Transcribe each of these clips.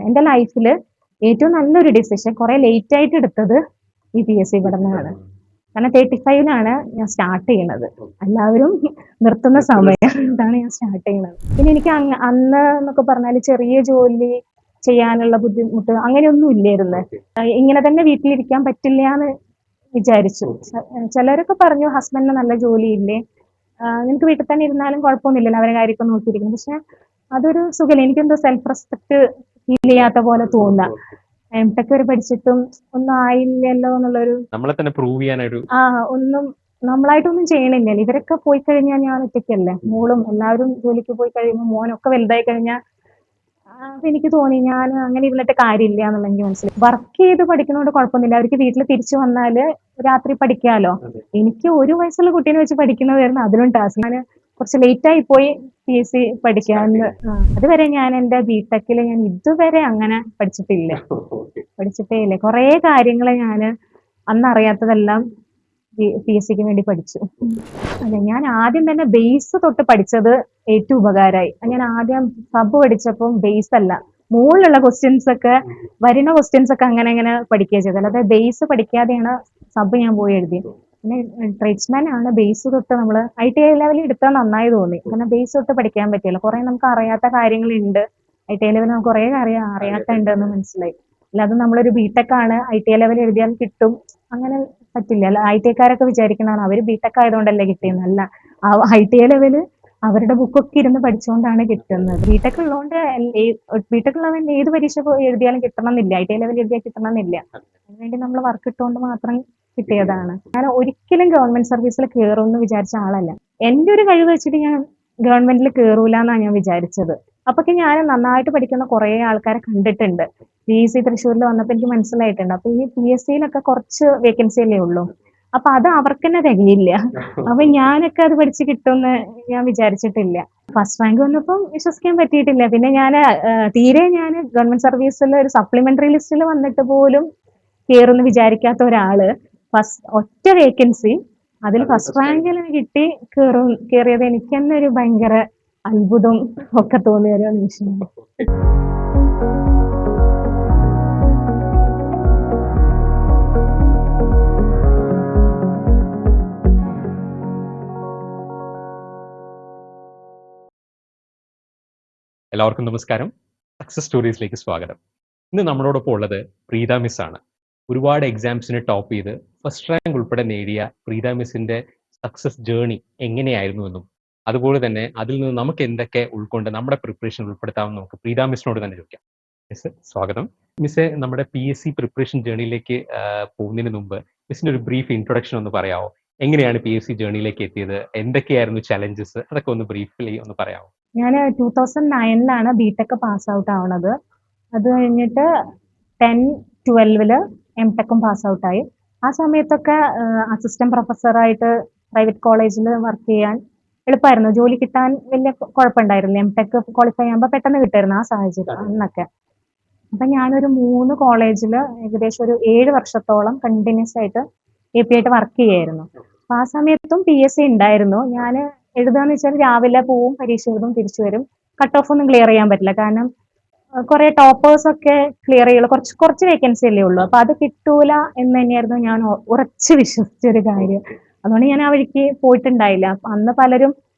എൻ്റെ ലൈഫിൽ ഏറ്റവും നല്ലൊരു ഡിസിഷൻ കുറെ ലേറ്റ് ആയിട്ട് എടുത്തത് ഈ PSC പഠനമാണ്. കാരണം 35-ലാണ് ഞാൻ സ്റ്റാർട്ട് ചെയ്യുന്നത്. എല്ലാവരും നിർത്തുന്ന സമയം ഇതാണ് ഞാൻ സ്റ്റാർട്ട് ചെയ്യുന്നത്. പിന്നെ എനിക്ക് അന്ന് എന്നൊക്കെ പറഞ്ഞാൽ ചെറിയ ജോലി ചെയ്യാനുള്ള ബുദ്ധിമുട്ട് അങ്ങനെയൊന്നും ഇല്ലായിരുന്നു. ഇങ്ങനെ തന്നെ വീട്ടിലിരിക്കാൻ പറ്റില്ല എന്ന് വിചാരിച്ചു. ചിലരൊക്കെ പറഞ്ഞു ഹസ്ബൻഡിന് നല്ല ജോലിയില്ലേ, നിനക്ക് വീട്ടിൽ തന്നെ ഇരുന്നാലും കുഴപ്പമൊന്നുമില്ലല്ലോ, അവരെ കാര്യമൊക്കെ നോക്കിയിരിക്കുന്നു. പക്ഷെ അതൊരു സുഖമില്ല. എനിക്കെന്തോ സെൽഫ് റെസ്പെക്ട് ഫീൽ ചെയ്യാത്ത പോലെ തോന്നുക. M.Tech വരെ പഠിച്ചിട്ടും ഒന്നും ആയില്ലല്ലോ എന്നുള്ളൊരു, നമ്മളെ തന്നെ പ്രൂവ് ചെയ്യാനൊരു ഒന്നും നമ്മളായിട്ടൊന്നും ചെയ്യണില്ലല്ലോ. ഇവരൊക്കെ പോയി കഴിഞ്ഞാൽ ഞാൻ ഒറ്റയ്ക്കല്ലേ, മോളും എല്ലാവരും ജോലിക്ക് പോയി കഴിയുമ്പോൾ മോനൊക്കെ വലുതായി കഴിഞ്ഞാൽ അപ്പൊ എനിക്ക് തോന്നി ഞാൻ അങ്ങനെ ഇരുന്നിട്ട് കാര്യമില്ല എന്നുള്ള എനിക്ക് മനസ്സിലായി. വർക്ക് ചെയ്ത് പഠിക്കുന്നതുകൊണ്ട് കുഴപ്പമൊന്നുമില്ല, അവർക്ക് വീട്ടിൽ തിരിച്ചു വന്നാല് രാത്രി പഠിക്കാലോ. എനിക്ക് 1 വയസ്സുള്ള കുട്ടീനെ വെച്ച് പഠിക്കുന്നതായിരുന്നു അതിലും ടാസ്ക്. ഞാൻ കുറച്ച് ലേറ്റ് ആയി പോയി PSC പഠിക്കാന്ന്. അതുവരെ ഞാൻ എൻ്റെ B.Tech ഞാൻ ഇതുവരെ അങ്ങനെ പഠിച്ചിട്ടേ ഇല്ല. കുറേ കാര്യങ്ങൾ ഞാൻ അന്ന് അറിയാത്തതെല്ലാം PSCക്ക് വേണ്ടി പഠിച്ചു. അതെ, ഞാൻ ആദ്യം തന്നെ ബേസ് തൊട്ട് പഠിച്ചത് ഏറ്റവും ഉപകാരമായി. ഞാൻ ആദ്യം സബ് പഠിച്ചപ്പം ബേസ് അല്ല, മുകളിലുള്ള ക്വസ്റ്റ്യൻസ് ഒക്കെ വരുന്ന ക്വസ്റ്റ്യൻസ് ഒക്കെ അങ്ങനെ പഠിക്കുക ചെയ്തത്. അല്ലാതെ ബേസ് പഠിക്കാതെയാണ് സബ് ഞാൻ പോയി എഴുതിയത്. പിന്നെ ട്രേഡ്സ്മാൻ ആണ് ബേസ് തൊട്ട് നമ്മൾ ITI ലെവലിൽ എടുത്താൽ നന്നായി തോന്നി. കാരണം ബേസ് തൊട്ട് പഠിക്കാൻ പറ്റില്ല, കുറെ നമുക്ക് അറിയാത്ത കാര്യങ്ങളുണ്ട്. ITI ലെവലിൽ നമുക്ക് കുറെ കാര്യം അറിയാത്തുണ്ടെന്ന് മനസ്സിലായി. അല്ലാതെ നമ്മളൊരു B.Tech ആണ് ITI ലെവൽ എഴുതിയാൽ കിട്ടും അങ്ങനെ പറ്റില്ല. അല്ല, ITI-ക്കാരൊക്കെ വിചാരിക്കുന്നതാണ് അവര് B.Tech ആയതുകൊണ്ടല്ലേ കിട്ടിയെന്ന്. അല്ല, ITI ലെവല് അവരുടെ ബുക്കൊക്കെ ഇരുന്ന് പഠിച്ചുകൊണ്ടാണ് കിട്ടുന്നത്. B.Tech ഉള്ളതുകൊണ്ട് B.Tech ഉള്ളവൻ ഏത് പരീക്ഷ എഴുതിയാലും കിട്ടണം എന്നില്ല, ITI ലെവൽ എഴുതിയാൽ കിട്ടണം എന്നില്ല. അതിനുവേണ്ടി നമ്മൾ വർക്ക് ഇട്ടുകൊണ്ട് മാത്രം കിട്ടിയതാണ്. ഞാൻ ഒരിക്കലും ഗവൺമെന്റ് സർവീസിൽ കയറുമെന്ന് വിചാരിച്ച ആളല്ല. എൻ്റെ ഒരു കഴിവ് വെച്ചിട്ട് ഞാൻ ഗവൺമെന്റിൽ കയറൂല എന്നാണ് ഞാൻ വിചാരിച്ചത്. അപ്പൊക്കെ ഞാൻ നന്നായിട്ട് പഠിക്കുന്ന കുറെ ആൾക്കാരെ കണ്ടിട്ടുണ്ട്. PSC തൃശ്ശൂരിൽ വന്നപ്പോൾ എനിക്ക് മനസ്സിലായിട്ടുണ്ട്. അപ്പൊ ഈ PSCയിലൊക്കെ കുറച്ച് വേക്കൻസി അല്ലേ ഉള്ളൂ, അപ്പൊ അത് അവർക്ക് തന്നെ തികയില്ല. അപ്പൊ ഞാനൊക്കെ അത് പഠിച്ച് കിട്ടുമെന്ന് ഞാൻ വിചാരിച്ചിട്ടില്ല. ഫസ്റ്റ് റാങ്ക് വന്നപ്പോൾ വിശ്വസിക്കാൻ പറ്റിയിട്ടില്ല. പിന്നെ ഞാൻ തീരെ ഞാൻ ഗവൺമെന്റ് സർവീസിൽ ഒരു സപ്ലിമെന്ററി ലിസ്റ്റിൽ വന്നിട്ട് പോലും കയറുമെന്ന് വിചാരിക്കാത്ത ഒരാള് ഒറ്റ വേക്കൻസി അതിൽ ഫസ്റ്റ് റാങ്കിൽ കിട്ടി കയറിയത് എനിക്ക് തന്നെ ഒരു ഭയങ്കര അത്ഭുതം ഒക്കെ തോന്നിയ ഒരു നിമിഷമാണ്. എല്ലാവർക്കും നമസ്കാരം. സക്സസ് സ്റ്റോറീസിലേക്ക് സ്വാഗതം. ഇന്ന് നമ്മളോടൊപ്പം ഉള്ളത് പ്രീത മിസ് ആണ്. ഒരുപാട് എക്സാംസിന് ടോപ്പ് ചെയ്ത് ഫസ്റ്റ് റാങ്ക് ഉൾപ്പെടെ നേടിയ പ്രീത മിസ്സിന്റെ സക്സസ് ജേർണി എങ്ങനെയായിരുന്നു എന്നും അതുപോലെ തന്നെ അതിൽ നിന്ന് നമുക്ക് എന്തൊക്കെ ഉൾക്കൊണ്ട് നമ്മുടെ പ്രിപ്പറേഷൻ ഉൾപ്പെടുത്താമെന്ന് നമുക്ക് പ്രീത മിസ്സിനോട് തന്നെ ചോദിക്കാം. മിസ് സ്വാഗതം. മിസ്സെ, നമ്മുടെ PSC പ്രിപ്പറേഷൻ ജേർണിയിലേക്ക് പോകുന്നതിന് മുമ്പ് മിസ്സിന്റെ ഒരു ബ്രീഫ് ഇൻട്രൊഡക്ഷൻ ഒന്ന് പറയാമോ? എങ്ങനെയാണ് PSC ജേർണിയിലേക്ക് എത്തിയത്, എന്തൊക്കെയായിരുന്നു ചലഞ്ചസ്, അതൊക്കെ ഒന്ന് ബ്രീഫ്ലി ഒന്ന് പറയാമോ? ഞാൻ 2009-ലാണ് B.Tech പാസ് ഔട്ട് ആവണത്. അത് കഴിഞ്ഞിട്ട് 10-12 M.Tech പാസ് ഔട്ടായി. ആ സമയത്തൊക്കെ അസിസ്റ്റന്റ് പ്രൊഫസറായിട്ട് പ്രൈവറ്റ് കോളേജിൽ വർക്ക് ചെയ്യാൻ എളുപ്പമായിരുന്നു. ജോലി കിട്ടാൻ വലിയ കുഴപ്പമുണ്ടായിരുന്നില്ല. M.Tech ക്വാളിഫൈ ആകുമ്പോൾ പെട്ടെന്ന് കിട്ടായിരുന്നു ആ സാഹചര്യം അന്നൊക്കെ. അപ്പൊ ഞാനൊരു 3 കോളേജിൽ ഏകദേശം ഒരു 7 വർഷത്തോളം കണ്ടിന്യൂസ് ആയിട്ട് AP ആയിട്ട് വർക്ക് ചെയ്യായിരുന്നു. അപ്പൊ ആ സമയത്തും PSC ഉണ്ടായിരുന്നു. ഞാൻ എഴുതാന്ന് വെച്ചാൽ രാവിലെ പോവും, പരീക്ഷ എഴുതും, തിരിച്ചു വരും. കട്ട് ഓഫ് ഒന്നും ക്ലിയർ ചെയ്യാൻ പറ്റില്ല, കാരണം കുറെ ടോപ്പേഴ്സ് ഒക്കെ ക്ലിയർ ചെയ്യുള്ളൂ, കുറച്ച് വേക്കൻസി അല്ലേ ഉള്ളൂ. അപ്പൊ അത് കിട്ടൂല എന്ന് തന്നെയായിരുന്നു ഞാൻ ഉറച്ചു വിശ്വസിച്ചൊരു കാര്യം. അതുകൊണ്ട് ഞാൻ ആ വഴിക്ക് പോയിട്ടുണ്ടായില്ല. അന്ന് പലരും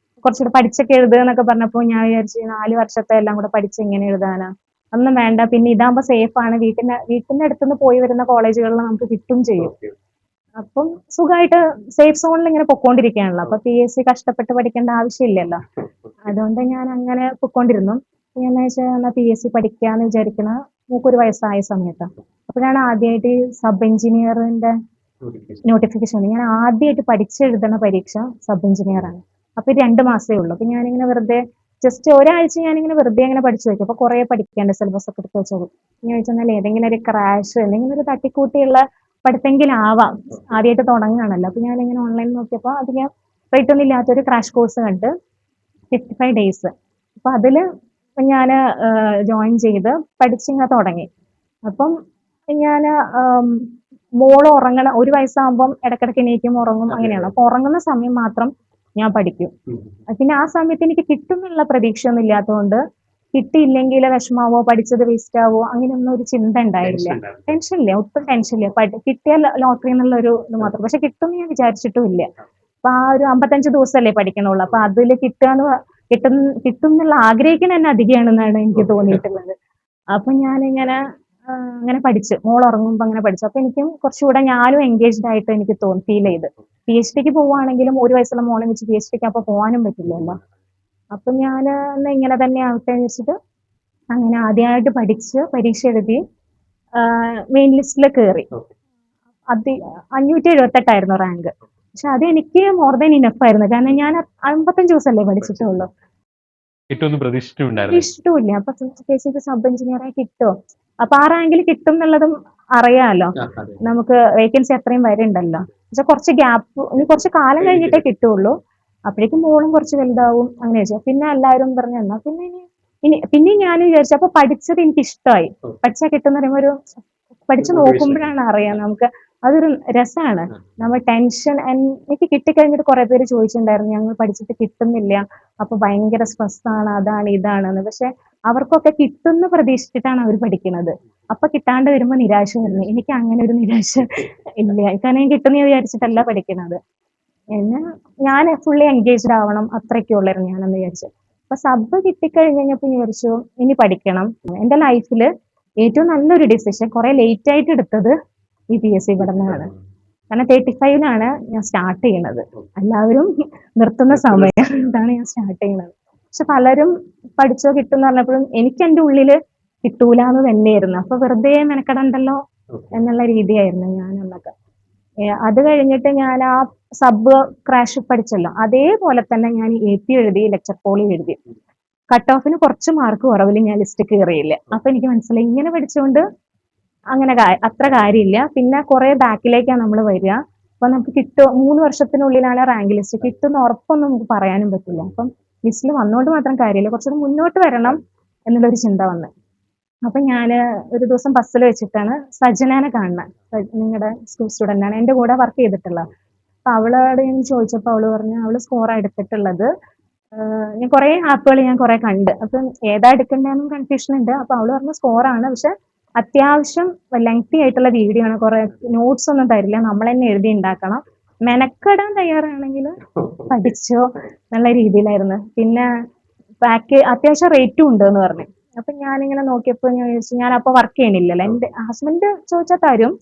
കുറച്ചുകൂടെ പഠിച്ചൊക്കെ എഴുതുക എന്നൊക്കെ പറഞ്ഞപ്പോൾ ഞാൻ വിചാരിച്ചു 4 വർഷത്തെ എല്ലാം കൂടെ പഠിച്ച് എങ്ങനെ എഴുതാനാ, ഒന്നും വേണ്ട. പിന്നെ ഇതാകുമ്പോ സേഫ് ആണ്, വീട്ടിന്റെ അടുത്തുനിന്ന് പോയി വരുന്ന കോളേജുകളിൽ നമുക്ക് കിട്ടും ചെയ്യും. അപ്പം സുഖമായിട്ട് സേഫ് സോണിൽ ഇങ്ങനെ പൊക്കോണ്ടിരിക്കുകയാണല്ലോ. അപ്പൊ PSC കഷ്ടപ്പെട്ട് പഠിക്കേണ്ട ആവശ്യമില്ലല്ലോ. അതുകൊണ്ട് ഞാൻ അങ്ങനെ പൊക്കോണ്ടിരുന്നു. ഞാൻ എന്നാൽ PSC പഠിക്കാന്ന് വിചാരിക്കണ 1 വയസ്സായ സമയത്ത് അപ്പോഴാണ് ആദ്യമായിട്ട് സബ് എഞ്ചിനീയറിന്റെ നോട്ടിഫിക്കേഷൻ. ഞാൻ ആദ്യമായിട്ട് പഠിച്ചെഴുതണ പരീക്ഷ സബ് എഞ്ചിനീയർ ആണ്. അപ്പൊ 2 മാസമേ ഉള്ളൂ. അപ്പൊ ഞാനിങ്ങനെ വെറുതെ ജസ്റ്റ് ഒരാഴ്ച ഞാനിങ്ങനെ വെറുതെ ഇങ്ങനെ പഠിച്ചു നോക്കി. അപ്പൊ കുറെ പഠിക്കാണ്ട് സിലബസ് ഒക്കെ എടുത്ത് വെച്ചത്. ഞാൻ ചോദിച്ചാൽ ഏതെങ്കിലും ഒരു ക്രാഷ് അല്ലെങ്കിൽ ഒരു തട്ടിക്കൂട്ടിയുള്ള പഠിത്തെങ്കിലാവാം, ആദ്യമായിട്ട് തുടങ്ങുകയാണല്ലോ. അപ്പൊ ഞാനിങ്ങനെ ഓൺലൈനിൽ നോക്കിയപ്പോൾ അധികം റേറ്റ് ഒന്നും ഇല്ലാത്തൊരു ക്രാഷ് കോഴ്സ് കണ്ട് 55 ഡേയ്സ്. അപ്പൊ അതില് ഞാൻ ജോയിൻ ചെയ്ത് പഠിച്ചിങ്ങനെ തുടങ്ങി. അപ്പം ഞാൻ മോള് 1 വയസ്സാകുമ്പം ഇടയ്ക്കിടയ്ക്ക് എണീക്കും, ഉറങ്ങും, അങ്ങനെയാണ്. അപ്പൊ ഉറങ്ങുന്ന സമയം മാത്രം ഞാൻ പഠിക്കും. പിന്നെ ആ സമയത്ത് എനിക്ക് കിട്ടുന്നുള്ള പ്രതീക്ഷയൊന്നും ഇല്ലാത്തതുകൊണ്ട് കിട്ടിയില്ലെങ്കിൽ വിഷമാവോ, പഠിച്ചത് വേസ്റ്റ് ആവോ, അങ്ങനെയൊന്നും ഒരു ചിന്ത ഉണ്ടായില്ല. ടെൻഷൻ ഇല്ല, ഒട്ടും ടെൻഷൻ ഇല്ല. കിട്ടിയ ലോട്ടറി എന്നുള്ള ഒരു ഇത് മാത്രം. പക്ഷെ കിട്ടുമെന്ന് ഞാൻ വിചാരിച്ചിട്ടും ഇല്ല. അപ്പൊ ആ ഒരു 55 ദിവസമല്ലേ പഠിക്കണുള്ളൂ. അപ്പൊ അതിൽ കിട്ടും എന്നുള്ള ആഗ്രഹിക്കണ തന്നെ അധികമാണെന്നാണ് എനിക്ക് തോന്നിയിട്ടുള്ളത്. അപ്പൊ ഞാനിങ്ങനെ അങ്ങനെ പഠിച്ചു. മോൾ ഉറങ്ങുമ്പോ അങ്ങനെ പഠിച്ചു. അപ്പൊ എനിക്കും കുറച്ചുകൂടെ ഞാനും എൻഗേജ്ഡ് ആയിട്ട് എനിക്ക് ഫീൽ ചെയ്ത്. PhDക്ക് പോവുകയാണെങ്കിലും 1 വയസ്സുള്ള മോളെ വെച്ച് PhDക്ക് അപ്പൊ പോകാനും പറ്റില്ലല്ലോ. അപ്പൊ ഞാൻ എന്നാ ഇങ്ങനെ തന്നെ ആവട്ടെ എന്ന് വെച്ചിട്ട് അങ്ങനെ ആദ്യമായിട്ട് പഠിച്ച് പരീക്ഷ എഴുതി മെയിൻ ലിസ്റ്റിൽ കയറി. 578 റാങ്ക്. പക്ഷെ അത് എനിക്ക് മോർ ദാൻ ഇനഫ് ആയിരുന്നു. കാരണം ഞാൻ 55 ദിവസമല്ലേ പഠിച്ചിട്ടുള്ളൂ. കിട്ടുമെന്ന് പ്രതീക്ഷിച്ചിട്ടുണ്ടായിരുന്നു. പ്രതീക്ഷിച്ചിട്ടുമില്ല. അപ്പൊ KCB സബ് എഞ്ചിനീയറായി കിട്ടുമോ, അപ്പൊ ആ റാങ്കിൽ കിട്ടും എന്നുള്ളതും അറിയാലോ. നമുക്ക് വേക്കൻസി അത്രയും വരുന്നുണ്ടല്ലോ. പക്ഷെ കുറച്ച് ഗ്യാപ്പ്, ഇനി കുറച്ച് കാലം കഴിഞ്ഞിട്ടേ കിട്ടുള്ളൂ. അപ്പോഴേക്കും മോളും കുറച്ച് വലുതാവും. അങ്ങനെ വെച്ചാൽ പിന്നെ എല്ലാവരും പറഞ്ഞു എന്നാ പിന്നെ ഞാൻ വിചാരിച്ചു. അപ്പൊ പഠിച്ചത് എനിക്ക് ഇഷ്ടമായി. പഠിച്ചാൽ കിട്ടുന്ന പറയുമ്പോൾ ഒരു പഠിച്ചു നോക്കുമ്പോഴാണ് അറിയാം നമുക്ക് അതൊരു രസമാണ്. നമ്മൾ ടെൻഷൻ എനിക്ക് കിട്ടിക്കഴിഞ്ഞിട്ട് കുറെ പേര് ചോദിച്ചിട്ടുണ്ടായിരുന്നു, ഞങ്ങൾ പഠിച്ചിട്ട് കിട്ടുന്നില്ല, അപ്പൊ ഭയങ്കര സ്ട്രെസ്സാണ്, അതാണ് ഇതാണെന്ന്. പക്ഷെ അവർക്കൊക്കെ കിട്ടുന്ന പ്രതീക്ഷിച്ചിട്ടാണ് അവർ പഠിക്കുന്നത്. അപ്പൊ കിട്ടാണ്ട് വരുമ്പോ നിരാശ വരുന്നത്. എനിക്ക് അങ്ങനെ ഒരു നിരാശ ഇല്ല. കാരണം കിട്ടുന്ന വിചാരിച്ചിട്ടല്ല പഠിക്കുന്നത്. എന്നെ ഞാൻ ഫുള്ളി എൻഗേജ്ഡ് ആവണം, അത്രയ്ക്കേ ഉള്ളായിരുന്നു ഞാനെന്ന് വിചാരിച്ചു. അപ്പൊ സബ് കിട്ടിക്കഴിഞ്ഞപ്പോ വിചാരിച്ചു ഇനി പഠിക്കണം. എന്റെ ലൈഫിൽ ഏറ്റവും നല്ലൊരു ഡിസിഷൻ കുറെ ലേറ്റ് ആയിട്ട് എടുത്തത് ഈ PSC പഠനമാണ്. കാരണം 35-ലാണ് ഞാൻ സ്റ്റാർട്ട് ചെയ്യുന്നത്. എല്ലാവരും നിർത്തുന്ന സമയം ഇതാണ് ഞാൻ സ്റ്റാർട്ട് ചെയ്യുന്നത്. പക്ഷെ പലരും പഠിച്ചോ കിട്ടും എന്ന് പറഞ്ഞപ്പോഴും എനിക്ക് എന്റെ ഉള്ളില് കിട്ടൂല എന്ന് തന്നെയായിരുന്നു. അപ്പൊ വെറുതെ മെനക്കെടണ്ടല്ലോ എന്നുള്ള രീതിയായിരുന്നു ഞാനന്നൊക്കെ. അത് കഴിഞ്ഞിട്ട് ഞാൻ ആ സബ് ക്രാഷ് പഠിച്ചല്ലോ, അതേപോലെ തന്നെ ഞാൻ AP എഴുതി, ലെക്ചർ പോളി എഴുതി. കട്ട് ഓഫിന് കുറച്ച് മാർക്ക് കുറവിൽ ഞാൻ ലിസ്റ്റ് കയറിയില്ല. അപ്പൊ എനിക്ക് മനസ്സിലായി ഇങ്ങനെ പഠിച്ചുകൊണ്ട് അങ്ങനെ അത്ര കാര്യമില്ല. പിന്നെ കുറെ ബാക്കിലേക്കാണ് നമ്മൾ വരിക. അപ്പൊ നമുക്ക് കിട്ടും 3 വർഷത്തിനുള്ളിലാണ് റാങ്ക് ലിസ്റ്റ് കിട്ടുന്ന ഉറപ്പൊന്നും നമുക്ക് പറയാനും പറ്റില്ല. അപ്പം ലിസ്റ്റിൽ വന്നുകൊണ്ട് മാത്രം കാര്യമില്ല, കുറച്ചുകൂടി മുന്നോട്ട് വരണം എന്നുള്ളൊരു ചിന്ത വന്നു. അപ്പൊ ഞാന് ഒരു ദിവസം ബസ്സിൽ വെച്ചിട്ടാണ് സജനാനെ കാണുന്നത്. നിങ്ങളുടെ സ്റ്റുഡന്റ് ആണ്, എന്റെ കൂടെ വർക്ക് ചെയ്തിട്ടുള്ളത്. അപ്പൊ അവളോട് ഞാൻ ചോദിച്ചപ്പോ അവള് പറഞ്ഞു അവള് സ്കോർ എടുത്തിട്ടുള്ളത്. ഞാൻ കുറെ ആപ്പുകൾ ഞാൻ കുറെ കണ്ട്. അപ്പൊ ഏതാ എടുക്കണ്ടെന്നും കൺഫ്യൂഷൻ ഉണ്ട്. അപ്പൊ അവള് പറഞ്ഞ സ്കോറാണ്, പക്ഷെ അത്യാവശ്യം ലെങ്തി ആയിട്ടുള്ള വീഡിയോ ആണ്. കുറെ നോട്ട്സ് ഒന്നും തരില്ല, നമ്മൾ തന്നെ എഴുതി ഉണ്ടാക്കണം. മെനക്കെടാൻ തയ്യാറാണെങ്കിൽ പഠിച്ചോ എന്നുള്ള രീതിയിലായിരുന്നു. പിന്നെ അത്യാവശ്യം റേറ്റും ഉണ്ട് എന്ന് പറഞ്ഞു. അപ്പൊ ഞാനിങ്ങനെ നോക്കിയപ്പോ ഞാൻ ചോദിച്ചു, ഞാൻ അപ്പൊ വർക്ക് ചെയ്യണില്ലല്ലോ. എന്റെ ഹസ്ബൻഡ് ചോദിച്ചാൽ തരും,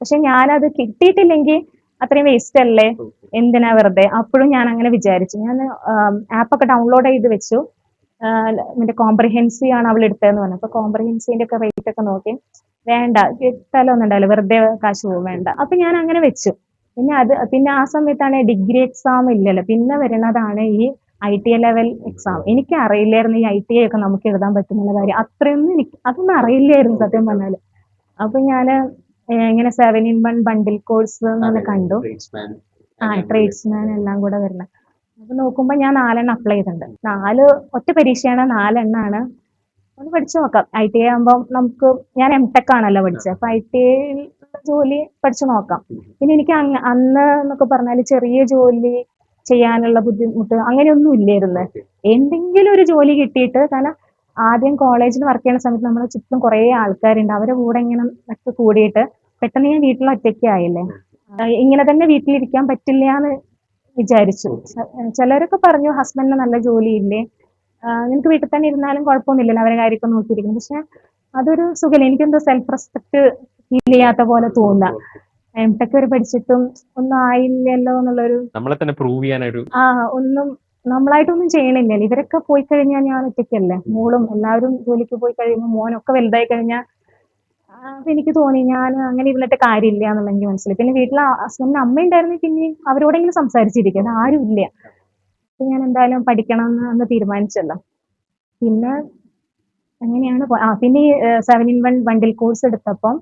പക്ഷെ ഞാനത് കിട്ടിയിട്ടില്ലെങ്കിൽ അത്രയും വേസ്റ്റ് അല്ലേ, എന്തിനാ വെറുതെ. അപ്പോഴും ഞാൻ അങ്ങനെ വിചാരിച്ചു. ഞാൻ ആപ്പൊക്കെ ഡൗൺലോഡ് ചെയ്ത് വെച്ചു. മറ്റേ കോംപ്രിഹെൻസീവ് ആണ് അവൾ എടുത്തതെന്ന് പറഞ്ഞു. അപ്പൊ കോംപ്രിഹെൻസീവിന്റെ ഒക്കെ റേറ്റ് ഒക്കെ നോക്കി, വേണ്ട കിട്ടാലോ ഒന്നുണ്ടാവില്ല, വെറുതെ കാശ് പോകും, വേണ്ട. അപ്പൊ ഞാൻ അങ്ങനെ വെച്ചു. പിന്നെ ആ സമയത്താണ് ഡിഗ്രി എക്സാം ഇല്ലല്ലോ, പിന്നെ വരുന്നതാണ് ഈ ITA ലെവൽ എക്സാം. എനിക്ക് അറിയില്ലായിരുന്നു ഈ ITA ഒക്കെ നമുക്ക് എഴുതാൻ പറ്റുന്ന കാര്യം. അത്രയൊന്നും അതൊന്നും അറിയില്ലായിരുന്നു സത്യം പറഞ്ഞാല്. അപ്പൊ ഞാന് ഇങ്ങനെ 7-in-1 ബണ്ടിൽ കോഴ്സ് എന്ന് കണ്ടു. ട്രേഡ്സ്മാൻ എല്ലാം കൂടെ വരണം. അപ്പൊ നോക്കുമ്പോ ഞാൻ 4 അപ്ലൈ ചെയ്തിട്ടുണ്ട്. 4 ഒറ്റ പരീക്ഷയാണ്, 4 എണ്ണാണ്. ഒന്ന് പഠിച്ചു നോക്കാം. ITA ആകുമ്പോൾ നമുക്ക്, ഞാൻ MTech ആണല്ലോ പഠിച്ചത്, അപ്പൊ ITA ജോലി പഠിച്ചു നോക്കാം. പിന്നെ എനിക്ക് അന്ന് എന്നൊക്കെ പറഞ്ഞാല് ചെറിയ ജോലി ചെയ്യാനുള്ള ബുദ്ധിമുട്ട് അങ്ങനെയൊന്നും ഇല്ലായിരുന്നു. എന്തെങ്കിലും ഒരു ജോലി കിട്ടിയിട്ട്, കാരണം ആദ്യം കോളേജിൽ വർക്ക് ചെയ്യുന്ന സമയത്ത് നമ്മുടെ ചുറ്റും കുറെ ആൾക്കാരുണ്ട്, അവരുടെ കൂടെ ഇങ്ങനെ ഒക്കെ കൂടിയിട്ട് പെട്ടെന്ന് ഞാൻ വീട്ടിൽ ഒറ്റയ്ക്കായില്ലേ. ഇങ്ങനെ തന്നെ വീട്ടിലിരിക്കാൻ പറ്റില്ല എന്ന് വിചാരിച്ചു. ചിലരൊക്കെ പറഞ്ഞു ഹസ്ബൻഡിന് നല്ല ജോലിയില്ലേ, നിനക്ക് വീട്ടിൽ തന്നെ ഇരുന്നാലും കുഴപ്പമൊന്നുമില്ലല്ലോ, അവരെ കാര്യമൊക്കെ നോക്കിയിരിക്കും. പക്ഷെ അതൊരു സുഖമില്ല, എനിക്കെന്തോ സെൽഫ് റെസ്പെക്ട് ഫീൽ ചെയ്യാത്ത പോലെ തോന്നുക. MTech വരെ പഠിച്ചിട്ടും ഒന്നും ആയില്ലല്ലോ എന്നുള്ളൊരു, നമ്മളെ തന്നെ പ്രൂവ് ചെയ്യാനൊരു ഒന്നും നമ്മളായിട്ടൊന്നും ചെയ്യണില്ലല്ലോ. ഇവരൊക്കെ പോയി കഴിഞ്ഞാൽ ഞാൻ ഒറ്റയ്ക്കല്ലേ, മോളും എല്ലാവരും ജോലിക്ക് പോയി കഴിയുമ്പോൾ മോനൊക്കെ വലുതായി കഴിഞ്ഞാൽ അപ്പൊ എനിക്ക് തോന്നി ഞാൻ അങ്ങനെ ഇരുന്നിട്ട് കാര്യമില്ല എന്നുള്ള എനിക്ക് മനസ്സിലായി. പിന്നെ വീട്ടിലെ ഹസ്ബൻഡിന് അമ്മ ഉണ്ടായിരുന്നെങ്കിൽ പിന്നെയും അവരോടെങ്കിലും സംസാരിച്ചിരിക്കും, അത് ആരും ഇല്ല. അപ്പൊ ഞാൻ എന്തായാലും പഠിക്കണം എന്ന് തീരുമാനിച്ചല്ലോ. പിന്നെ അങ്ങനെയാണ് പിന്നെ ഈ 7-in-1 ബണ്ടിൽ കോഴ്സ് എടുത്തപ്പം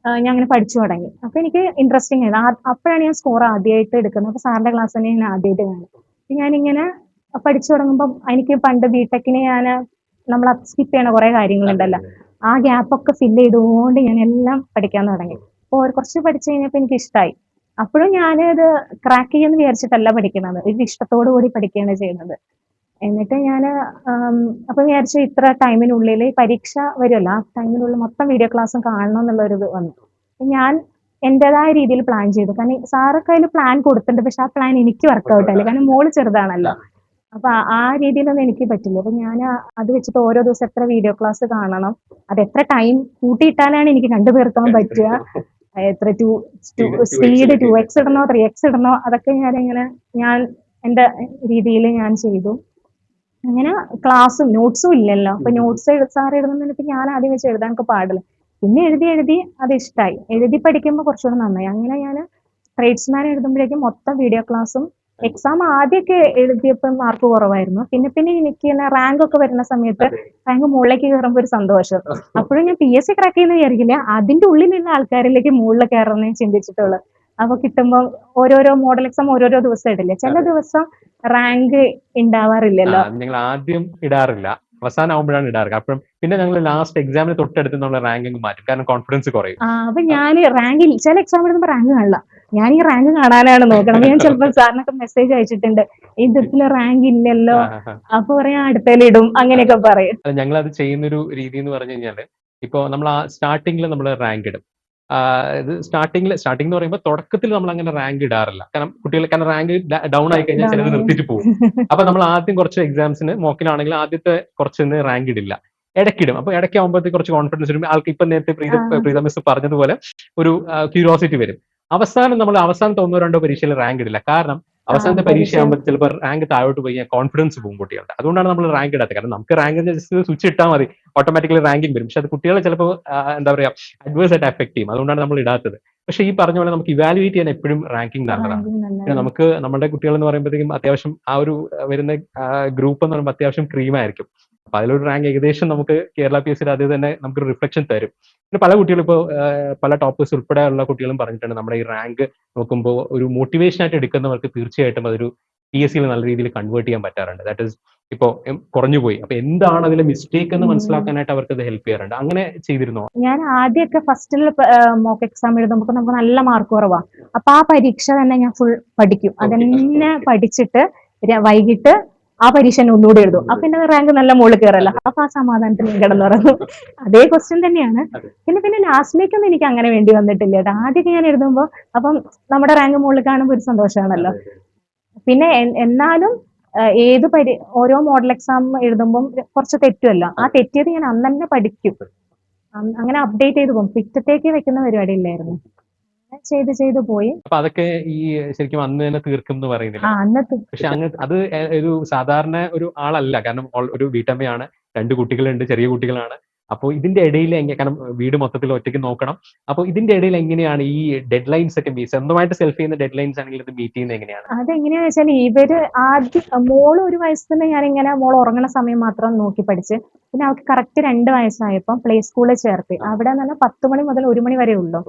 ഞാൻ അങ്ങനെ പഠിച്ചു തുടങ്ങി. അപ്പൊ എനിക്ക് ഇൻട്രസ്റ്റിംഗ് ആയിരുന്നു. അപ്പോഴാണ് ഞാൻ സ്കോർ ആദ്യമായിട്ട് എടുക്കുന്നത്. അപ്പൊ സാറിന്റെ ക്ലാസ് തന്നെ ഞാൻ ആദ്യമായിട്ട് കാണും. ഞാനിങ്ങനെ പഠിച്ചു തുടങ്ങുമ്പോൾ എനിക്ക് പണ്ട് ബിടെക്കിന് നമ്മൾ സ്കിപ്പ് ചെയ്യണ കുറെ കാര്യങ്ങളുണ്ടല്ലോ, ആ ഗ്യാപ്പൊക്കെ ഫില്ല് ചെയ്തുകൊണ്ട് ഞാൻ എല്ലാം പഠിക്കാൻ തുടങ്ങി. അപ്പോൾ കുറച്ച് പഠിച്ചു കഴിഞ്ഞപ്പോൾ എനിക്ക് ഇഷ്ടമായി. അപ്പോഴും ഞാനത് ക്രാക്ക് ചെയ്യുമെന്ന് വിചാരിച്ചിട്ടല്ല പഠിക്കുന്നത്, ഒരു ഇഷ്ടത്തോടു കൂടി പഠിക്കുകയാണ് ചെയ്യുന്നത്. എന്നിട്ട് ഞാന് അപ്പൊ വിചാരിച്ചു ഇത്ര ടൈമിനുള്ളിൽ പരീക്ഷ വരുമല്ലോ, ആ ടൈമിനുള്ളിൽ മൊത്തം വീഡിയോ ക്ലാസ്സും കാണണം എന്നുള്ളൊരിത് വന്നു. അപ്പൊ ഞാൻ എന്റേതായ രീതിയിൽ പ്ലാൻ ചെയ്തു. കാരണം സാറൊക്കെ അതിൽ പ്ലാൻ കൊടുത്തിട്ടുണ്ട്. പക്ഷെ ആ പ്ലാൻ എനിക്ക് വർക്കൗട്ട് ആയില്ല. കാരണം മോള് ചെറുതാണല്ലോ. അപ്പൊ ആ രീതിയിലൊന്നും എനിക്ക് പറ്റില്ല. അപ്പൊ ഞാൻ അത് വെച്ചിട്ട് ഓരോ ദിവസം എത്ര വീഡിയോ ക്ലാസ് കാണണം, അത് എത്ര ടൈം കൂട്ടിയിട്ടാലാണ് എനിക്ക് കണ്ടു തീർക്കാൻ പറ്റുക, എത്ര സ്പീഡ് 2x ഇടണോ 3x ഇടണോ, അതൊക്കെ ഞാൻ എന്റെ രീതിയിൽ ഞാൻ ചെയ്തു. അങ്ങനെ ക്ലാസ്സും നോട്ട്സും ഇല്ലല്ലോ. അപ്പൊ നോട്ട്സ് സാർ എഴുതുന്നിടത്ത് ഞാൻ ആദ്യം വെച്ച് എഴുതാനൊക്കെ പാടില്ല. പിന്നെ എഴുതി എഴുതി അത് ഇഷ്ടമായി. എഴുതി പഠിക്കുമ്പോൾ കുറച്ചുകൂടെ നന്നായി. അങ്ങനെ ഞാൻ ട്രേഡ്സ്മാൻ എഴുതുമ്പോഴേക്കും മൊത്തം വീഡിയോ ക്ലാസ്സും. എക്സാം ആദ്യമൊക്കെ എഴുതിയപ്പോൾ മാർക്ക് കുറവായിരുന്നു. പിന്നെ പിന്നെ എനിക്ക് റാങ്ക് ഒക്കെ വരുന്ന സമയത്ത് റാങ്ക് മുകളിലേക്ക് കയറുമ്പോൾ ഒരു സന്തോഷം. അപ്പോഴും ഞാൻ PSC ക്രാക്ക് ചെയ്യുന്ന വിചാരിക്കില്ല, അതിന്റെ ഉള്ളിലുള്ള ആൾക്കാരിലേക്ക് മുകളിൽ കയറുന്നേ ചിന്തിച്ചിട്ടുള്ളൂ. അപ്പൊ കിട്ടുമ്പോൾ ഓരോരോ മോഡൽ എക്സാം ഓരോരോ ദിവസം ഇടില്ലേ, ചില ദിവസം റാങ്ക് ഉണ്ടാവാറില്ലല്ലോ. നിങ്ങൾ ആദ്യം ഇടാറില്ല, അവസാനമാകുമ്പോഴാണ് ഇടാറ്. അപ്പം പിന്നെ ഞങ്ങൾ ലാസ്റ്റ് എക്സാമിന് തൊട്ടടുത്ത് നമ്മൾ റാങ്കിങ് മാറ്റും, കാരണം കോൺഫിഡൻസ് കുറയും. അപ്പൊ ഞാൻ റാങ്കിൽ ചില എക്സാം എഴുതുമ്പോ റാങ്ക് കാണില്ല. ഞാൻ ഈ റാങ്ക് കാണാനാണ് നോക്കണം. ഞാൻ ചിലപ്പോൾ സാറിനൊക്കെ മെസ്സേജ് അയച്ചിട്ടുണ്ട്, ഇതിൽ റാങ്ക് ഇല്ലല്ലോ. അപ്പൊ പറയാ അടുത്തേലിടും, അങ്ങനെയൊക്കെ പറയും. ഞങ്ങൾ അത് ചെയ്യുന്നൊരു രീതി എന്ന് പറഞ്ഞു കഴിഞ്ഞാൽ, ഇപ്പോൾ നമ്മൾ ആ സ്റ്റാർട്ടിങ്ങിൽ നമ്മൾ റാങ്ക് ഇടും. ഇത് സ്റ്റാർട്ടിങ് എന്ന് പറയുമ്പോൾ തുടക്കത്തിൽ നമ്മൾ അങ്ങനെ റാങ്ക് ഇടാറില്ല. കാരണം റാങ്ക് ഡൗൺ ആയി കഴിഞ്ഞാൽ ചിലർ നിർത്തിയിട്ട് പോകും. അപ്പൊ നമ്മൾ ആദ്യം കുറച്ച് എക്സാംസിന് മോക്കിലാണെങ്കിൽ ആദ്യത്തെ കുറച്ചൊന്ന് റാങ്ക് ഇടില്ല, ഇടയ്ക്കിടും. അപ്പൊ ഇടയ്ക്കാകുമ്പോഴത്തേക്ക് കുറച്ച് കോൺഫിഡൻസ് വരും ആൾക്ക്. ഇപ്പൊ നേരത്തെ പ്രീത മിസ് പറഞ്ഞതുപോലെ ഒരു ക്യൂരിയോസിറ്റി വരും. നമ്മൾ അവസാനത്തെ 1-2 പരീക്ഷയിൽ റാങ്ക് ഇടില്ല. കാരണം അവസാനത്തെ പരീക്ഷ ആകുമ്പോൾ ചിലപ്പോൾ റാങ്ക് താഴോട്ട് പോയി കോൺഫിഡൻസ് പോകും കുട്ടികളുടെ. അതുകൊണ്ടാണ് നമ്മൾ റാങ്ക് ഇടാത്തത്. കാരണം നമുക്ക് റാങ്ക് ജസ്റ്റ് സ്വിച്ച് ഇട്ടാൽ മതി, ഓട്ടോമാറ്റിക്കലി റാങ്കിങ് വരും. പക്ഷെ അത് കുട്ടികളെ ചിലപ്പോൾ എന്താ പറയാ അഡ്വേഴ്സ് ആയിട്ട് എഫക്ട് ചെയ്യും. അതുകൊണ്ടാണ് നമ്മൾ ഇടാത്തത്. പക്ഷെ ഈ പറഞ്ഞ പോലെ നമുക്ക് ഇവാലുവേറ്റ് ചെയ്യാൻ എപ്പോഴും റാങ്കിങ് നല്ലതാണ്. പിന്നെ നമുക്ക് നമ്മുടെ കുട്ടികൾ എന്ന് പറയുമ്പോഴത്തേക്കും അത്യാവശ്യം ആ ഒരു വരുന്ന ഗ്രൂപ്പ് എന്ന് പറയുമ്പോൾ അത്യാവശ്യം ക്രീം ആയിരിക്കും. അപ്പൊ അതിലൊരു റാങ്ക് ഏകദേശം നമുക്ക് കേരള PSC അത് തന്നെ നമുക്കൊരു റിഫ്ലക്ഷൻ തരും. പിന്നെ പല കുട്ടികളും ഇപ്പോൾ പല ടോപ്പേഴ്സ് ഉൾപ്പെടെയുള്ള കുട്ടികളും പറഞ്ഞിട്ടുണ്ട്, നമ്മുടെ ഈ റാങ്ക് നോക്കുമ്പോൾ ഒരു മോട്ടിവേഷൻ ആയിട്ട് എടുക്കുന്നവർക്ക് തീർച്ചയായിട്ടും അതൊരു PSC നല്ല രീതിയിൽ കൺവേർട്ട് ചെയ്യാൻ പറ്റാറുണ്ട്. ദാറ്റ് ഈസ് ഇപ്പോ കുറഞ്ഞുപോയി, അപ്പൊ എന്താണ് അതിലെ മിസ്റ്റേക്ക് എന്ന് മനസ്സിലാക്കാനായിട്ട് അവർക്ക് അത് ഹെൽപ്പ് ചെയ്യാറുണ്ട്. അങ്ങനെ ചെയ്തിരുന്നോ? ഞാൻ ആദ്യമൊക്കെ ഫസ്റ്റിൽ മോക്ക് എക്സാം എഴുതുമ്പോൾ നമുക്ക് നല്ല മാർക്ക് കുറവാ. അപ്പൊ ആ പരീക്ഷ തന്നെ ഞാൻ ഫുൾ പഠിക്കും. അതന്നെ പഠിച്ചിട്ട് വൈകിട്ട് ആ പരീക്ഷ തന്നെ ഒന്നുകൂടി എഴുതും. അപ്പൊ എന്റെ റാങ്ക് നല്ല മുകളിൽ കയറല്ലോ. അപ്പൊ ആ സമാധാനത്തിൽ ഞാൻ കിടന്നുറങ്ങും. അതേ ക്വസ്റ്റ്യൻ തന്നെയാണ്. പിന്നെ ലാസ്റ്റിലേക്കൊന്നും എനിക്ക് അങ്ങനെ വേണ്ടി വന്നിട്ടില്ല കേട്ടോ. ആദ്യമൊക്കെ ഞാൻ എഴുതുമ്പോൾ അപ്പം നമ്മുടെ റാങ്ക് മുകളിൽ കാണുമ്പോൾ ഒരു സന്തോഷമാണല്ലോ. പിന്നെ എന്നാലും ഏത് ഓരോ മോഡൽ എക്സാം എഴുതുമ്പോൾ കുറച്ച് തെറ്റുമല്ലോ. ആ തെറ്റിയത് ഞാൻ അന്ന് തന്നെ പഠിക്കും. അങ്ങനെ അപ്ഡേറ്റ് ചെയ്ത് പോകും. പിറ്റത്തേക്ക് വെക്കുന്ന പരിപാടി ഇല്ലായിരുന്നു. ചെയ്ത് പോയി. അപ്പൊ അതൊക്കെ ഈ ശരിക്കും അന്ന് തന്നെ തീർക്കും എന്ന് പറയുന്നില്ല. അന്നത്തെ പക്ഷെ അത് ഒരു സാധാരണ ഒരു ആളല്ല. കാരണം ഒരു വീട്ടമ്മയാണ്, 2 കുട്ടികളുണ്ട്, ചെറിയ കുട്ടികളാണ്. അപ്പോൾ ഇതിന്റെ ഇടയിൽ കാരണം വീട് മൊത്തത്തിൽ ഒറ്റയ്ക്ക് നോക്കണം. അപ്പോൾ ഇതിന്റെ ഇടയിൽ എങ്ങനെയാണ് ഈ ഡെഡ് ലൈൻസ് ഒക്കെ സ്വന്തമായിട്ട് സെൽഫ് ചെയ്യുന്ന ഡെഡ് ലൈൻസ് ആണെങ്കിൽ ഇത് മീറ്റ് ചെയ്യുന്നത് എങ്ങനെയാണ്? അതെങ്ങനെയാന്ന് വെച്ചാൽ ഇവര് ആദ്യം മോള് 1 വയസ്സ് തന്നെ ഞാനിങ്ങനെ മോൾ ഉറങ്ങണ സമയം മാത്രം നോക്കി പഠിച്ച്. പിന്നെ അവൾക്ക് കറക്റ്റ് 2 വയസ്സായപ്പോൾ പ്ലേ സ്കൂളിൽ ചേർത്ത്. അവിടെ നല്ല 10 മണി മുതൽ 1 മണി വരെ ഉള്ളൂ.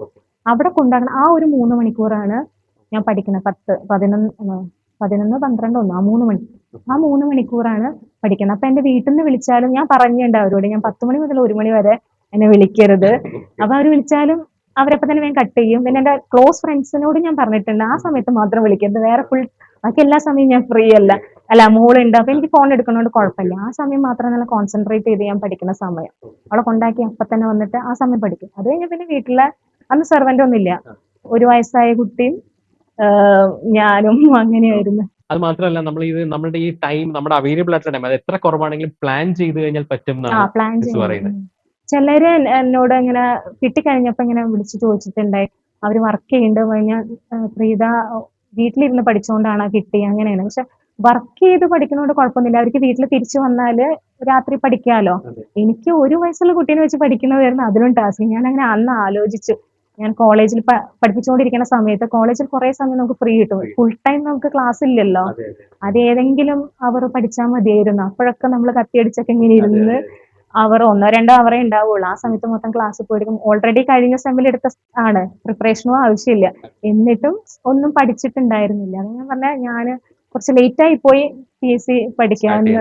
അവിടെ കൊണ്ടാക്കണം. ആ ഒരു 3 മണിക്കൂറാണ് ഞാൻ പഠിക്കുന്നത്. 10, 11, 11, 12, 1 ആ 3 മണി. ആ 3 മണിക്കൂറാണ് പഠിക്കുന്നത്. അപ്പൊ എന്റെ വീട്ടിൽ നിന്ന് വിളിച്ചാലും ഞാൻ പറഞ്ഞിട്ടുണ്ട് അവരോട്, ഞാൻ 10 മണി മുതൽ 1 മണി വരെ എന്നെ വിളിക്കരുത്. അപ്പൊ അവർ വിളിച്ചാലും അവരപ്പം തന്നെ ഞാൻ കട്ട് ചെയ്യും. പിന്നെ എന്റെ ക്ലോസ് ഫ്രണ്ട്സിനോട് ഞാൻ പറഞ്ഞിട്ടുണ്ട്, ആ സമയത്ത് മാത്രം വിളിക്കരുത്. വേറെ ബാക്കി എല്ലാ സമയം ഞാൻ ഫ്രീ അല്ല മോളുണ്ട്. അപ്പൊ എനിക്ക് ഫോൺ എടുക്കുന്നതുകൊണ്ട് കുഴപ്പമില്ല. ആ സമയം മാത്രം നല്ല കോൺസെൻട്രേറ്റ് ചെയ്ത് ഞാൻ പഠിക്കുന്ന സമയം. അവളെ കൊണ്ടാക്കി അപ്പൊ തന്നെ വന്നിട്ട് ആ സമയം പഠിക്കും. അത് കഴിഞ്ഞ് പിന്നെ വീട്ടിലെ അന്ന് സെർവന്റ് ഒന്നുമില്ല. 1 വയസ്സായ കുട്ടിയും ഞാനും അങ്ങനെയായിരുന്നു. അത് മാത്രമല്ല നമ്മുടെ ഈ ടൈം, നമ്മുടെ അവൈലബിൾ ആയിട്ടുള്ള ടൈം അത് എത്ര കുറവാണെങ്കിലും പ്ലാൻ ചെയ്ത് കഴിഞ്ഞാൽ പറ്റും എന്നാണ് പ്ലാൻ മിസ് ചെയ്യണം. പറയുന്നത്. ചിലര് എന്നോട് ഇങ്ങനെ കിട്ടിക്കഴിഞ്ഞപ്പോ ഇങ്ങനെ വിളിച്ചു ചോദിച്ചിട്ടുണ്ടായി, അവര് വർക്ക് ചെയ്യുന്നുണ്ട്. ഞാൻ പ്രീത വീട്ടിലിരുന്ന് പഠിച്ചുകൊണ്ടാണ് കിട്ടി, അങ്ങനെയാണ്. പക്ഷെ വർക്ക് ചെയ്ത് പഠിക്കുന്നതുകൊണ്ട് കുഴപ്പമൊന്നുമില്ല. അവർക്ക് വീട്ടിൽ തിരിച്ചു വന്നാല് രാത്രി പഠിക്കാലോ. എനിക്ക് 1 വയസ്സുള്ള കുട്ടീനെ വെച്ച് പഠിക്കുന്നതായിരുന്നു അതിലും ടാസ്ക്. ഞാൻ അങ്ങനെ അന്ന് ആലോചിച്ചു. ഞാൻ കോളേജിൽ പഠിപ്പിച്ചുകൊണ്ടിരിക്കുന്ന സമയത്ത് കോളേജിൽ കുറെ സമയം നമുക്ക് ഫ്രീ കിട്ടും. ഫുൾ ടൈം നമുക്ക് ക്ലാസ് ഇല്ലല്ലോ. അത് ഏതെങ്കിലും അവർ പഠിച്ചാൽ മതിയായിരുന്നു. അപ്പോഴൊക്കെ നമ്മൾ കത്തിയടിച്ചൊക്കെ ഇങ്ങനെ ഇരുന്ന് അവർ 1-2 അവറേ ഉണ്ടാവുള്ളൂ. ആ സമയത്ത് മൊത്തം ക്ലാസ്സിൽ പോയിരിക്കും. ഓൾറെഡി കഴിഞ്ഞ സെമ്മിൽ എടുത്ത ആണ്, പ്രിപ്പറേഷനോ ആവശ്യമില്ല. എന്നിട്ടും ഒന്നും പഠിച്ചിട്ടുണ്ടായിരുന്നില്ല. അത് ഞാൻ പറഞ്ഞ ഞാന് കുറച്ച് ലേറ്റ് ആയി പോയി PSC പഠിക്കാന്ന്.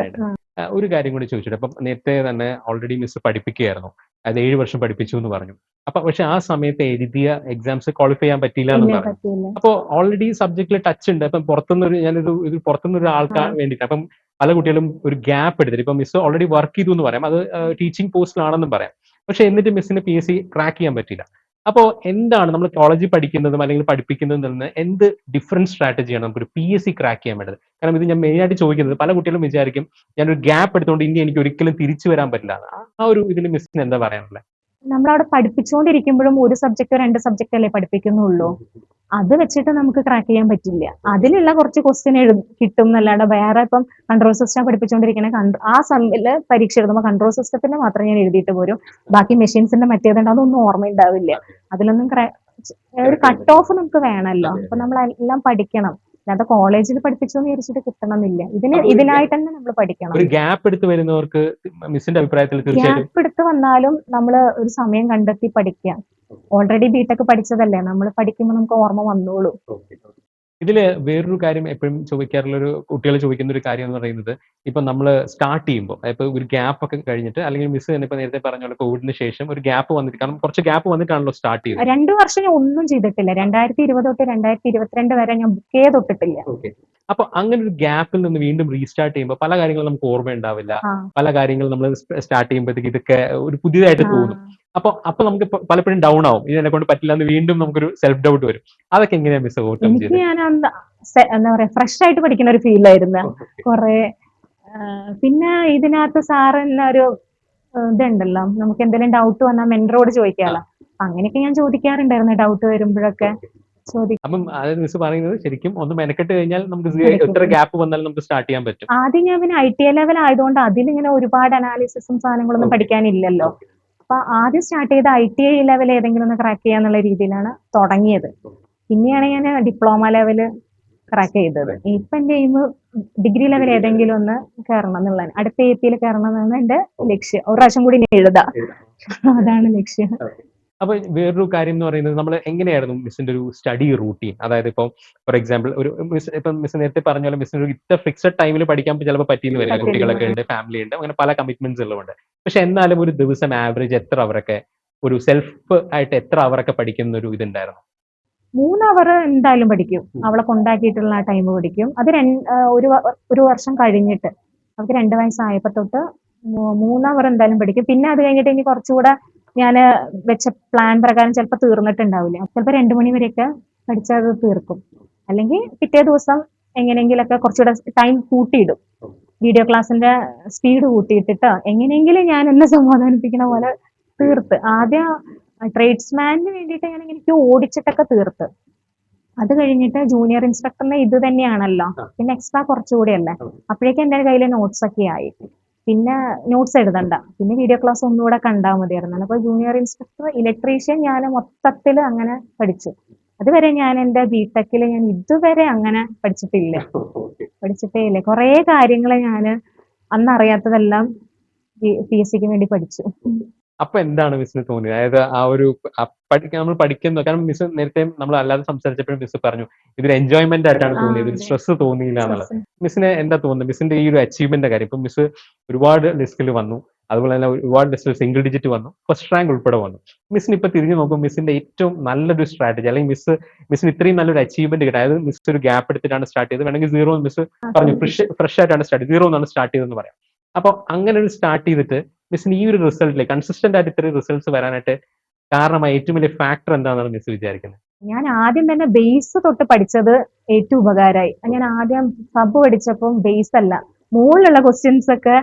ഒരു കാര്യം കൂടി ചോദിച്ചിട്ട്, അപ്പം നേരത്തെ തന്നെ ഓൾറെഡി മിസ് പഠിപ്പിക്കുകയായിരുന്നു, അത് 7 വർഷം പഠിപ്പിച്ചു എന്ന് പറഞ്ഞു. അപ്പൊ പക്ഷെ ആ സമയത്ത് എഴുതിയ എക്സാംസ് ക്വാളിഫൈ ചെയ്യാൻ പറ്റിയില്ല എന്ന് പറഞ്ഞു. പറ്റിയില്ല. അപ്പോൾ ഓൾറെഡി സബ്ജക്റ്റിൽ ടച്ച് ഉണ്ട്. അപ്പം പുറത്തുനിന്നൊരു ആൾക്ക് വേണ്ടിയിട്ട് അപ്പം പല കുട്ടികളും ഒരു ഗ്യാപ്പ് എടുത്തിട്ട് ഇപ്പൊ മിസ് ഓൾറെഡി വർക്ക് ചെയ്തു എന്ന് പറയാം, അത് ടീച്ചിങ് പോസ്റ്റിലാണെന്നും പറയാം. പക്ഷെ എന്നിട്ട് മിസ്സിന് PSC ക്രാക്ക് ചെയ്യാൻ പറ്റില്ല. അപ്പോൾ എന്താണ് നമ്മൾ കോളേജിൽ പഠിക്കുന്നതും അല്ലെങ്കിൽ പഠിപ്പിക്കുന്നതിൽ നിന്ന് എന്ത് ഡിഫറൻറ്റ് സ്ട്രാറ്റജിയാണ് നമുക്കൊരു PSC ക്രാക്ക് ചെയ്യാൻ വേണ്ടത്? കാരണം ഇത് ഞാൻ മെയിനായിട്ട് ചോദിക്കുന്നത്, പല കുട്ടികളും വിചാരിക്കും ഞാനൊരു ഗ്യാപ്പ് എടുത്തുകൊണ്ട് ഇനി എനിക്ക് ഒരിക്കലും തിരിച്ചു വരാൻ പറ്റില്ല. ആ ഒരു ഇതിൽ മിസ്സിന് എന്താ പറയാനുള്ളത്? നമ്മളവിടെ പഠിപ്പിച്ചുകൊണ്ടിരിക്കുമ്പോഴും ഒരു സബ്ജക്റ്റോ 2 സബ്ജക്റ്റ് അല്ലേ പഠിപ്പിക്കുന്നുള്ളൂ. അത് വെച്ചിട്ട് നമുക്ക് ക്രാക്ക് ചെയ്യാൻ പറ്റില്ല. അതിലുള്ള കുറച്ച് ക്വസ്റ്റ്യൻ കിട്ടും എന്നല്ലാണ്ട് വേറെ ഇപ്പം കൺട്രോൾ സിസ്റ്റം പഠിപ്പിച്ചുകൊണ്ടിരിക്കണ ആ സമ്മില് പരീക്ഷ എഴുതുമ്പോൾ കൺട്രോൾ സിസ്റ്റത്തിന്റെ മാത്രം ഞാൻ എഴുതിയിട്ട് പോരും. ബാക്കി മെഷീൻസിന്റെ മറ്റേതുണ്ട് അതൊന്നും ഓർമ്മയുണ്ടാവില്ല. അതിലൊന്നും ഒരു കട്ട് ഓഫ് നമുക്ക് വേണമല്ലോ. അപ്പൊ നമ്മൾ എല്ലാം പഠിക്കണം. അല്ലാതെ കോളേജിൽ പഠിപ്പിച്ചോന്ന് വിചാരിച്ചിട്ട് കിട്ടണമെന്നില്ല. ഇതിനായിട്ട് തന്നെ നമ്മൾ പഠിക്കണം. ഒരു ഗ്യാപ്പ് എടുത്ത് വരുന്നവർക്ക് മിസ്സിന്റെ അഭിപ്രായത്തിൽ തീർച്ചയായിട്ടും ഗ്യാപ്പ് എടുത്ത് വന്നാലും നമ്മൾ ഒരു സമയം കണ്ടെത്തി പഠിക്കുക. ഓൾറെഡി ബിടെക് പഠിച്ചതല്ലേ, നമ്മൾ പഠിക്കുമ്പോൾ നമുക്ക് ഓർമ്മ വന്നോളൂ. ഇതില് വേറൊരു കാര്യം എപ്പോഴും ചോദിക്കാറുള്ള ഒരു കുട്ടികൾ ചോദിക്കുന്ന ഒരു കാര്യം എന്ന് പറയുന്നത്, ഇപ്പൊ നമ്മൾ സ്റ്റാർട്ട് ചെയ്യുമ്പോൾ ഇപ്പൊ ഒരു ഗ്യാപ്പ് ഒക്കെ കഴിഞ്ഞിട്ട്, അല്ലെങ്കിൽ മിസ് തന്നെ ഇപ്പൊ നേരത്തെ പറഞ്ഞ പോലെ കോവിഡിന് ശേഷം ഒരു ഗ്യാപ്പ് വന്നിട്ട്, കാരണം കുറച്ച് ഗ്യാപ്പ് വന്നിട്ടാണല്ലോ സ്റ്റാർട്ട് ചെയ്തത്. 2 വർഷം ഞാൻ ഒന്നും ചെയ്തിട്ടില്ല. 2020 തൊട്ട് 2022 വരെ ഞാൻ ബുക്കേ തൊട്ടിട്ടില്ല. അപ്പൊ അങ്ങനെ ഒരു ഗ്യാപ്പിൽ നിന്ന് വീണ്ടും റീസ്റ്റാർട്ട് ചെയ്യുമ്പോൾ പല കാര്യങ്ങളും നമുക്ക് ഓർമ്മ ഉണ്ടാവില്ല. പല കാര്യങ്ങളും നമ്മൾ സ്റ്റാർട്ട് ചെയ്യുമ്പോഴത്തേക്ക് ഇതൊക്കെ ഒരു പുതിയതായിട്ട് തോന്നും. അപ്പൊ നമുക്ക് പലപ്പോഴും ഡൗൺ ആവും, ഇതിനെ കൊണ്ട് പറ്റില്ല എന്ന് വീണ്ടും നമുക്കൊരു സെൽഫ് ഡൗട്ട് വരും. അതൊക്കെ എങ്ങനെയാ മിസ് ഓവർകം എനിക്ക് ചെയ്തത്? ഞാൻ എന്താ പറയാ, ഫ്രഷ് ആയിട്ട് പഠിക്കുന്ന ഒരു ഫീൽ ആയിരുന്നു കുറെ. പിന്നെ ഇതിനകത്ത് സാറ് ഒരു ഇതുണ്ടല്ലോ, നമുക്ക് എന്തെങ്കിലും ഡൗട്ട് വന്നാൽ മെന്ററോട് ചോദിക്കാമല്ലോ. അങ്ങനെയൊക്കെ ഞാൻ ചോദിക്കാറുണ്ടായിരുന്നു ഡൗട്ട് വരുമ്പോഴൊക്കെ. അപ്പം അതായത് മിസ് പറയുന്നത് ശരിക്കും ഒന്ന് മെനക്കെട്ട് കഴിഞ്ഞാൽ നമുക്ക് എത്ര ഗ്യാപ്പ് വന്നാലും നമുക്ക് സ്റ്റാർട്ട് ചെയ്യാൻ പറ്റും. ആദ്യം ഞാൻ പിന്നെ ITI ലെവൽ ആയതുകൊണ്ട് അതിലിങ്ങനെ ഒരുപാട് അനാലിസിസും സാധനങ്ങളൊന്നും പഠിക്കാനില്ലല്ലോ. അപ്പൊ ആദ്യം സ്റ്റാർട്ട് ചെയ്ത ITI ലെവൽ ഏതെങ്കിലും ഒന്ന് ക്രാക്ക് ചെയ്യാന്നുള്ള രീതിയിലാണ് തുടങ്ങിയത്. പിന്നെയാണ് ഞാൻ ഡിപ്ലോമ ലെവല് ക്രാക്ക് ചെയ്തത്. ഇപ്പൊ എന്റെ എയിം ഡിഗ്രി ലെവൽ ഏതെങ്കിലും ഒന്ന് കയറണം എന്നുള്ളതാണ്. അടുത്ത APയിൽ കയറണം എന്നാണ് എന്റെ ലക്ഷ്യം. ഒരു പ്രാവശ്യം കൂടി എഴുതാം, അതാണ് ലക്ഷ്യം. അപ്പൊ വേറൊരു കാര്യം എന്ന് പറയുന്നത്, നമ്മൾ എങ്ങനെയായിരുന്നു മിസ്സിന്റെ ഒരു സ്റ്റഡി റൂട്ടീൻ? അതായത് ഇപ്പൊ ഫോർ എക്സാമ്പിൾ ഒരു മിസ്, ഇപ്പൊ മിസ് നേരത്തെ പറഞ്ഞ പോലെ മിസ്സിന് ഒരു ഇത്ര ഫിക്സഡ് ടൈമിൽ പഠിക്കാൻ ചിലപ്പോൾ പറ്റിയെന്ന് വരില്ല. കുട്ടികളൊക്കെ ഉണ്ട്, ഫാമിലി ഉണ്ട്, അങ്ങനെ പല കമ്മിറ്റ്മെന്റ്സ് ഉള്ളതുകൊണ്ട്. പക്ഷെ എന്നാലും ഒരു ദിവസം ആവറേജ് എത്ര അവരൊക്കെ ഒരു സെൽഫ് ആയിട്ട് എത്ര അവരൊക്കെ പഠിക്കുന്ന ഒരു ഇതുണ്ടായിരുന്നു? 3 അവർ എന്തായാലും പഠിക്കും. അവളെ കൊണ്ടാക്കിയിട്ടുള്ള ആ ടൈം പഠിക്കും. അത് ഒരു വർഷം കഴിഞ്ഞിട്ട്, അവർക്ക് 2 വയസ്സായപ്പോ തൊട്ട് 3 അവർ എന്തായാലും പഠിക്കും. പിന്നെ അത് കഴിഞ്ഞിട്ട് ഇനി കുറച്ചുകൂടെ ഞാൻ വെച്ച പ്ലാൻ പ്രകാരം ചിലപ്പോൾ തീർന്നിട്ടുണ്ടാവില്ല. ചിലപ്പോൾ 2 മണി വരെയൊക്കെ പഠിച്ചത് തീർക്കും. അല്ലെങ്കിൽ പിറ്റേ ദിവസം എങ്ങനെയെങ്കിലൊക്കെ കുറച്ചുകൂടെ ടൈം കൂട്ടിയിടും. വീഡിയോ ക്ലാസ്സിന്റെ സ്പീഡ് കൂട്ടിയിട്ടിട്ടോ എങ്ങനെയെങ്കിലും ഞാൻ എന്നെ സമാധാനിപ്പിക്കണ പോലെ തീർത്ത്. ആദ്യം ട്രേഡ്സ്മാനിന് വേണ്ടിയിട്ട് ഞാൻ എനിക്ക് ഓടിച്ചിട്ടൊക്കെ തീർത്ത്. അത് കഴിഞ്ഞിട്ട് ജൂനിയർ ഇൻസ്ട്രക്ടറിന് ഇത് തന്നെയാണല്ലോ, പിന്നെ എക്സ്ട്രാ കുറച്ചുകൂടി അല്ലേ. അപ്പോഴേക്കും എൻ്റെ കയ്യിൽ നോട്ട്സ് ഒക്കെ ആയി. പിന്നെ നോട്ട്സ് എഴുതണ്ട, പിന്നെ വീഡിയോ ക്ലാസ് ഒന്നുകൂടെ കണ്ടാൽ മതിയായിരുന്നു. അപ്പോൾ ജൂനിയർ ഇൻസ്ട്രക്ടർ, ഇലക്ട്രീഷ്യൻ ഞാൻ മൊത്തത്തിൽ അങ്ങനെ പഠിച്ചു. അതുവരെ ഞാൻ എൻ്റെ ബിടെക്കിൽ ഞാൻ ഇതുവരെ അങ്ങനെ പഠിച്ചിട്ടേ ഇല്ല. കുറേ കാര്യങ്ങൾ ഞാൻ അന്ന് അറിയാത്തതെല്ലാം PSCക്ക് വേണ്ടി പഠിച്ചു. അപ്പൊ എന്താണ് മിസ്സിന് തോന്നിയത്? അതായത് ആ ഒരു നമ്മൾ പഠിക്കുന്ന, കാരണം മിസ് നേരത്തെ നമ്മൾ അല്ലാതെ സംസാരിച്ചപ്പോഴും മിസ് പറഞ്ഞു ഇതൊരു എൻജോയ്മെന്റ് ആയിട്ടാണ് തോന്നിയത്, ഒരു സ്ട്രെസ് തോന്നിയില്ല എന്നുള്ളത്. മിസ്സിന് എന്താ തോന്നുന്നത് മിസ്സിന്റെ ഈ ഒരു അച്ചീവ്മെന്റ് കാര്യം? ഇപ്പൊ മിസ് ഒരുപാട് ലിസ്റ്റിൽ വന്നു, അതുപോലെ തന്നെ ഒരുപാട് ലിസ്റ്റിൽ സിംഗിൾ ഡിജിറ്റ് വന്നു, ഫസ്റ്റ് റാങ്ക് ഉൾപ്പെടെ വന്നു. മിസ്സിന് ഇപ്പൊ തിരിഞ്ഞു നോക്കുമ്പോൾ മിസ്സിന്റെ ഏറ്റവും നല്ലൊരു സ്ട്രാറ്റജി, അല്ലെങ്കിൽ മിസ്സിന് ഇത്രയും നല്ലൊരു അച്ചീവ്മെന്റ് കിട്ടും. അതായത് മിസ് ഒരു ഗ്യാപ്പ് എടുത്തിട്ടാണ് സ്റ്റാർട്ട് ചെയ്തത്, വേണമെങ്കിൽ സീറോ മിസ് പറഞ്ഞു, ഫ്രഷ് ആയിട്ടാണ് സ്റ്റാർട്ട് ചെയ്തത്, 0 എന്നാണ് സ്റ്റാർട്ട് ചെയ്തതെന്ന് പറയാം. അപ്പൊ അങ്ങനെ ഒരു സ്റ്റാർട്ട് ചെയ്തിട്ട് മിസ്സിന് ഈ ഒരു റിസൾട്ടിലെ കൺസിസ്റ്റന്റ് ആയിട്ട് ഇത്രയും റിസൾട്ട്സ് വരാനായിട്ട് കാരണമായ ഏറ്റവും വലിയ ഫാക്ടർ എന്താണെന്നാണ് മിസ് വിചാരിക്കുന്നത്? ഞാൻ ആദ്യം തന്നെ ബേസ് തൊട്ട് പഠിച്ചത് ഏറ്റവും ഉപകാരമായി. ഞാൻ ആദ്യം സബ് പഠിച്ചപ്പം ബേസ് അല്ല, മുകളിലുള്ള ക്വസ്റ്റ്യൻസ് ഒക്കെ,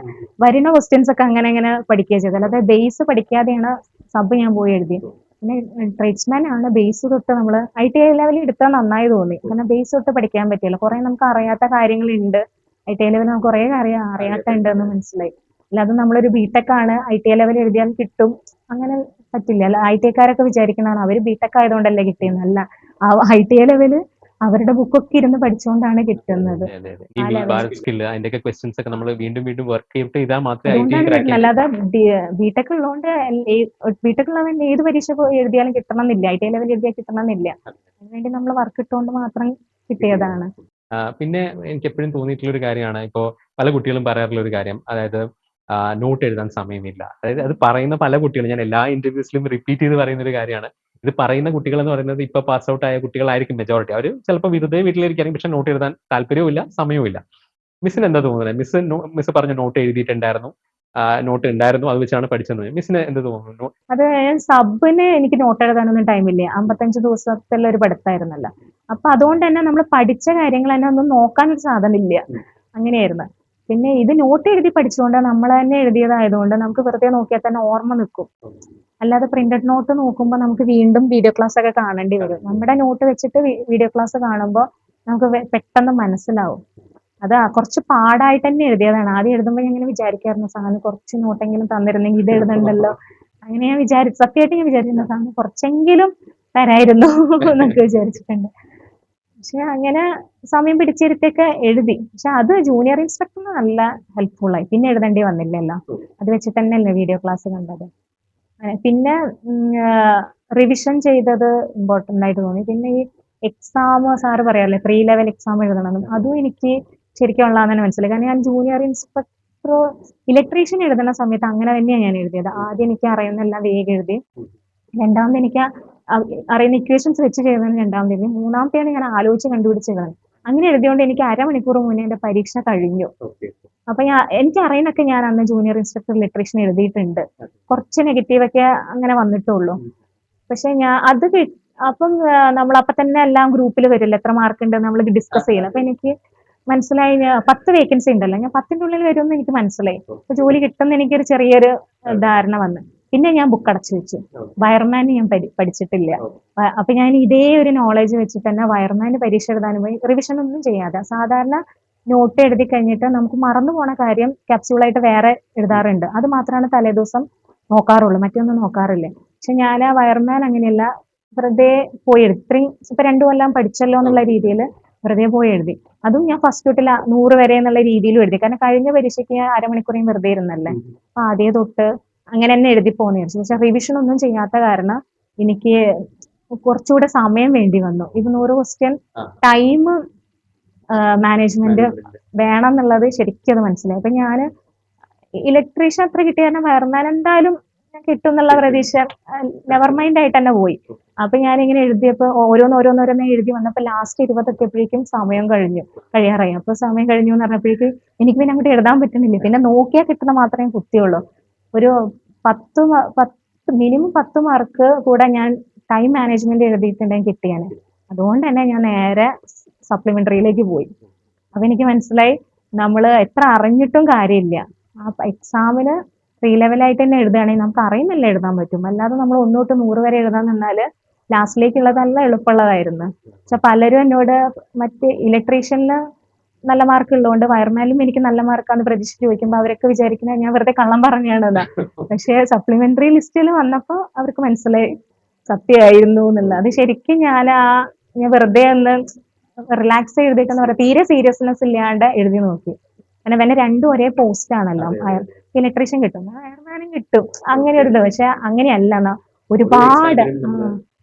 വരുന്ന ക്വസ്റ്റ്യൻസ് ഒക്കെ അങ്ങനെ പഠിക്കുക ചെയ്തത്. അല്ലാതെ ബേസ് പഠിക്കാതെയാണ് സബ് ഞാൻ പോയി എഴുതി. പിന്നെ ട്രേഡ്സ്മാൻ ആണ് ബേസ് തൊട്ട് നമ്മൾ ITI ലെവലിൽ എടുത്താൽ നന്നായി തോന്നി. കാരണം ബേസ് തൊട്ട് പഠിക്കാൻ പറ്റില്ല, കുറെ നമുക്ക് അറിയാത്ത കാര്യങ്ങളുണ്ട്. ITI ലെവലിൽ നമുക്ക് കുറെ അറിയാത്തുണ്ടെന്ന് മനസ്സിലായി. അല്ലാതെ നമ്മളൊരു ബിടെക് ആണ് ITI ലെവൽ എഴുതിയാൽ കിട്ടും അങ്ങനെ പറ്റില്ല. അല്ല, ITI-ക്കാരൊക്കെ വിചാരിക്കണതാണ് അവര് ബിടെക് ആയതുകൊണ്ടല്ലേ കിട്ടിയെന്ന്. അല്ല, ITI ലെവല് അവരുടെ ബുക്കൊക്കെ ഇരുന്ന് പഠിച്ചുകൊണ്ടാണ് കിട്ടുന്നത്. അതിന്റെയൊക്കെ ക്വസ്റ്റ്യൻസ് ഒക്കെ നമ്മൾ വീണ്ടും വീണ്ടും വർക്ക് ചെയ്താൽ മാത്രമേ അതുകൊണ്ടാണ് കിട്ടുന്നത്. അല്ലാതെ ബിടെക് ഉള്ളതുകൊണ്ട് ബിടെക് ഉള്ളവൻ ഏത് പരീക്ഷ എഴുതിയാലും കിട്ടണമെന്നില്ല, ITI ലെവൽ എഴുതിയാൽ കിട്ടണമെന്നില്ല. അതിനുവേണ്ടി നമ്മൾ വർക്ക് ഇട്ടുകൊണ്ട് മാത്രം കിട്ടിയതാണ്. പിന്നെ എനിക്ക് എപ്പോഴും തോന്നിയിട്ടുള്ള ഒരു കാര്യമാണ്, ഇപ്പോ പല കുട്ടികളും പറയാറുള്ള ഒരു കാര്യം, അതായത് നോട്ട് എഴുതാൻ സമയമില്ല. അതായത് അത് പറയുന്ന പല കുട്ടികളും, ഞാൻ എല്ലാ ഇന്റർവ്യൂസിലും റിപ്പീറ്റ് ചെയ്ത് പറയുന്ന ഒരു കാര്യമാണ്. ഇത് പറയുന്ന കുട്ടികൾ എന്ന് പറയുന്നത് ഇപ്പൊ പാസ് ഔട്ട് ആയ കുട്ടികളായിരിക്കും മെജോറിറ്റി. അവർ ചിലപ്പോൾ വെറുതെ വീട്ടിലിരിക്കും, പക്ഷെ നോട്ട് എഴുതാൻ താല്പര്യവും ഇല്ല, സമയവും ഇല്ല. മിസ്സിന് എന്താ തോന്നുന്നത്? മിസ് പറഞ്ഞ നോട്ട് എഴുതിയിട്ടുണ്ടായിരുന്നു. നോട്ട് ഉണ്ടായിരുന്നു. അത് വെച്ചാണ് പഠിച്ചെന്ന്. മിസ്സിന് എന്ത് തോന്നുന്നു? അത് സബിന് എനിക്ക് നോട്ട് എഴുതാനൊന്നും ടൈമില്ല. 55 ദിവസത്തിലുള്ള ഒരു പഠിത്തമായിരുന്നല്ലോ. അപ്പൊ അതുകൊണ്ട് തന്നെ നമ്മൾ പഠിച്ച കാര്യങ്ങൾ തന്നെ ഒന്നും നോക്കാനൊരു സാധനമില്ല. അങ്ങനെയായിരുന്നു. പിന്നെ ഇത് നോട്ട് എഴുതി പഠിച്ചുകൊണ്ട് നമ്മൾ തന്നെ എഴുതിയതായതുകൊണ്ട് നമുക്ക് വെറുതെ നോക്കിയാൽ തന്നെ ഓർമ്മ നിൽക്കും. അല്ലാതെ പ്രിന്റഡ് നോട്ട് നോക്കുമ്പോൾ നമുക്ക് വീണ്ടും വീഡിയോ ക്ലാസ് ഒക്കെ കാണേണ്ടി വരും. നമ്മുടെ നോട്ട് വെച്ചിട്ട് വീഡിയോ ക്ലാസ് കാണുമ്പോൾ നമുക്ക് പെട്ടെന്ന് മനസ്സിലാവും. അത് കുറച്ച് പാടായിട്ട് തന്നെ എഴുതിയതാണ്. ആദ്യം എഴുതുമ്പോൾ ഞാൻ ഇങ്ങനെ വിചാരിക്കായിരുന്നു സാധനം കുറച്ച് നോട്ടെങ്കിലും തന്നിരുന്നെങ്കിൽ ഇത് എഴുതണ്ടല്ലോ. അങ്ങനെ ഞാൻ സത്യമായിട്ട് ഞാൻ വിചാരിച്ചിരുന്നു സാധനം കുറച്ചെങ്കിലും തരായിരുന്നു എന്നൊക്കെ വിചാരിച്ചിട്ടുണ്ട്. പക്ഷെ അങ്ങനെ സമയം പിടിച്ചിരുത്തിയൊക്കെ എഴുതി. പക്ഷെ അത് ജൂനിയർ ഇൻസ്ട്രക്ടറിന് നല്ല ഹെൽപ്ഫുൾ ആയി. പിന്നെ എഴുതേണ്ടി വന്നില്ലല്ലോ. അത് വെച്ചിട്ട് തന്നെയല്ലേ വീഡിയോ ക്ലാസ് കണ്ടത്. പിന്നെ റിവിഷൻ ചെയ്തത് ഇമ്പോർട്ടന്റ് ആയിട്ട് തോന്നി. പിന്നെ ഈ എക്സാം സാറ് പറയാറില്ലേ പ്രീ ലെവൽ എക്സാം എഴുതണമെന്നും അതും എനിക്ക് ശരിക്കും ഉള്ളതാണെന്ന് മനസ്സിലായി. കാരണം ഞാൻ ജൂനിയർ ഇൻസ്പെക്ടർ ഇലക്ട്രീഷ്യൻ എഴുതുന്ന സമയത്ത് അങ്ങനെ തന്നെയാണ് ഞാൻ എഴുതിയത്. ആദ്യം എനിക്ക് അറിയുന്നെല്ലാം വേഗം എഴുതി. രണ്ടാമത് എനിക്ക് അറിയുന്ന ഇക്വേഷൻസ് വെച്ച് ചെയ്തതാണ് രണ്ടാമത് എഴുതി. മൂന്നാമത്തെയാണ് ഞാൻ ആലോചിച്ച് കണ്ടുപിടിച്ച് എഴുതുന്നത്. അങ്ങനെ എഴുതിയോണ്ട് എനിക്ക് അരമണിക്കൂർ മുന്നേ എന്റെ പരീക്ഷ കഴിഞ്ഞു. അപ്പൊ എനിക്ക് അറിയുന്നൊക്കെ ഞാൻ അന്ന് ജൂനിയർ ഇൻസ്ട്രക്ടർ ഇലക്ട്രീഷ്യൻ എഴുതിയിട്ടുണ്ട്. കുറച്ച് നെഗറ്റീവ് ഒക്കെ അങ്ങനെ വന്നിട്ടുള്ളൂ. പക്ഷെ അപ്പം നമ്മൾ അപ്പൊ തന്നെ എല്ലാം ഗ്രൂപ്പിൽ വരില്ല എത്ര മാർക്ക് ഉണ്ട് നമ്മൾ ഡിസ്കസ് ചെയ്യില്ല. അപ്പൊ എനിക്ക് മനസ്സിലായി 10 വേക്കൻസി ഉണ്ടല്ലോ, ഞാൻ 10ന്റെ ഉള്ളിൽ വരുമെന്ന് എനിക്ക് മനസ്സിലായി. അപ്പൊ ജോലി കിട്ടുന്ന എനിക്കൊരു ചെറിയൊരു ധാരണ വന്നു. പിന്നെ ഞാൻ ബുക്ക് അടച്ചു വെച്ചു. വയർമാൻ ഞാൻ പഠിച്ചിട്ടില്ല. അപ്പൊ ഞാൻ ഇതേ ഒരു നോളജ് വെച്ചിട്ട് തന്നെ വയർമാന് പരീക്ഷ എഴുതാനും പോയി. റിവിഷൻ ഒന്നും ചെയ്യാതെ സാധാരണ നോട്ട് എഴുതി കഴിഞ്ഞിട്ട് നമുക്ക് മറന്നു പോണ കാര്യം ക്യാപ്സ്യൂളായിട്ട് വേറെ എഴുതാറുണ്ട്. അത് മാത്രമാണ് തലേദിവസം നോക്കാറുള്ളൂ, മറ്റൊന്നും നോക്കാറില്ല. പക്ഷെ ഞാൻ ആ വയർമാൻ അങ്ങനെയല്ല, വെറുതെ പോയി എഴുതി. ഇത്രയും ഇപ്പൊ 2 കൊല്ലം പഠിച്ചല്ലോ എന്നുള്ള രീതിയിൽ വെറുതെ പോയി എഴുതി. അതും ഞാൻ ഫസ്റ്റ് തൊട്ടിൽ 100 വരെ എന്നുള്ള രീതിയിലും എഴുതി. കാരണം കഴിഞ്ഞ പരീക്ഷയ്ക്ക് ഞാൻ അരമണിക്കൂറേയും വെറുതെ ഇരുന്നല്ലേ. അപ്പൊ ആദ്യം തൊട്ട് അങ്ങനെ തന്നെ എഴുതി പോകുന്ന വിചാരിച്ചു. പക്ഷെ റിവിഷൻ ഒന്നും ചെയ്യാത്ത കാരണം എനിക്ക് കുറച്ചുകൂടെ സമയം വേണ്ടി വന്നു. ഇത് 100 ക്വസ്റ്റ്യൻ ടൈം മാനേജ്മെന്റ് വേണം എന്നുള്ളത് ശരിക്കും അത് മനസ്സിലായി. അപ്പൊ ഞാൻ ഇലക്ട്രീഷ്യൻ അത്ര കിട്ടിയ കാരണം വയർമാൻ എന്തായാലും കിട്ടും എന്നുള്ള പ്രതീക്ഷ നെവർ മൈൻഡ് ആയിട്ട് തന്നെ പോയി. അപ്പൊ ഞാനിങ്ങനെ എഴുതിയപ്പോ ഓരോന്നോരോന്നോരോന്ന് എഴുതി വന്നപ്പോ ലാസ്റ്റ് 20 എത്തിയപ്പോഴേക്കും സമയം കഴിയാറായി. അപ്പൊ സമയം കഴിഞ്ഞു എന്ന് പറഞ്ഞപ്പോഴേക്കും എനിക്ക് പിന്നെ അങ്ങോട്ട് എഴുതാൻ പറ്റുന്നില്ല. പിന്നെ നോക്കിയാൽ കിട്ടുന്ന മാത്രമേ കുത്തിയുള്ളൂ. ഒരു 10 മിനിമം 10 മാർക്ക് കൂടെ ഞാൻ ടൈം മാനേജ്മെന്റ് എഴുതിയിട്ടുണ്ടെങ്കിൽ കിട്ടിയാണ്. അതുകൊണ്ട് തന്നെ ഞാൻ നേരെ സപ്ലിമെന്ററിയിലേക്ക് പോയി. അപ്പൊ എനിക്ക് മനസ്സിലായി നമ്മൾ എത്ര അറിഞ്ഞിട്ടും കാര്യമില്ല. ആ എക്സാമിന് പ്രീ ലെവലായിട്ട് തന്നെ എഴുതുകയാണെങ്കിൽ നമുക്ക് അറിയുന്നില്ല എഴുതാൻ പറ്റും. അല്ലാതെ നമ്മൾ 1 തൊട്ട് 100 വരെ എഴുതാൻ നിന്നാല് ലാസ്റ്റിലേക്കുള്ളത് നല്ല എളുപ്പമുള്ളതായിരുന്നു. പക്ഷെ പലരും എന്നോട് മറ്റ് ഇലക്ട്രീഷ്യനില് നല്ല മാർക്ക് ഉള്ളതുകൊണ്ട് വയർമാനിലും എനിക്ക് നല്ല മാർക്കാന്ന് പ്രതീക്ഷിച്ച് ചോദിക്കുമ്പോൾ അവരൊക്കെ വിചാരിക്കുന്നത് ഞാൻ വെറുതെ കള്ളം പറഞ്ഞാണെന്നാ. പക്ഷെ സപ്ലിമെന്ററി ലിസ്റ്റിൽ വന്നപ്പോൾ അവർക്ക് മനസ്സിലായി സത്യമായിരുന്നു എന്നുള്ളത്. അത് ശരിക്കും ഞാൻ വെറുതെ ഒന്ന് റിലാക്സ് എഴുതിയിട്ടെന്ന് പറയാം, തീരെ സീരിയസ്നെസ് ഇല്ലാണ്ട് എഴുതി നോക്കി. കാരണം പിന്നെ രണ്ടും ഒരേ പോസ്റ്റ് ആണല്ലോ. ഇലക്ട്രീഷ്യൻ കിട്ടും, വയർമാനും കിട്ടും, അങ്ങനെ ഒരു ഇത്. പക്ഷെ അങ്ങനെയല്ല, ഒരുപാട്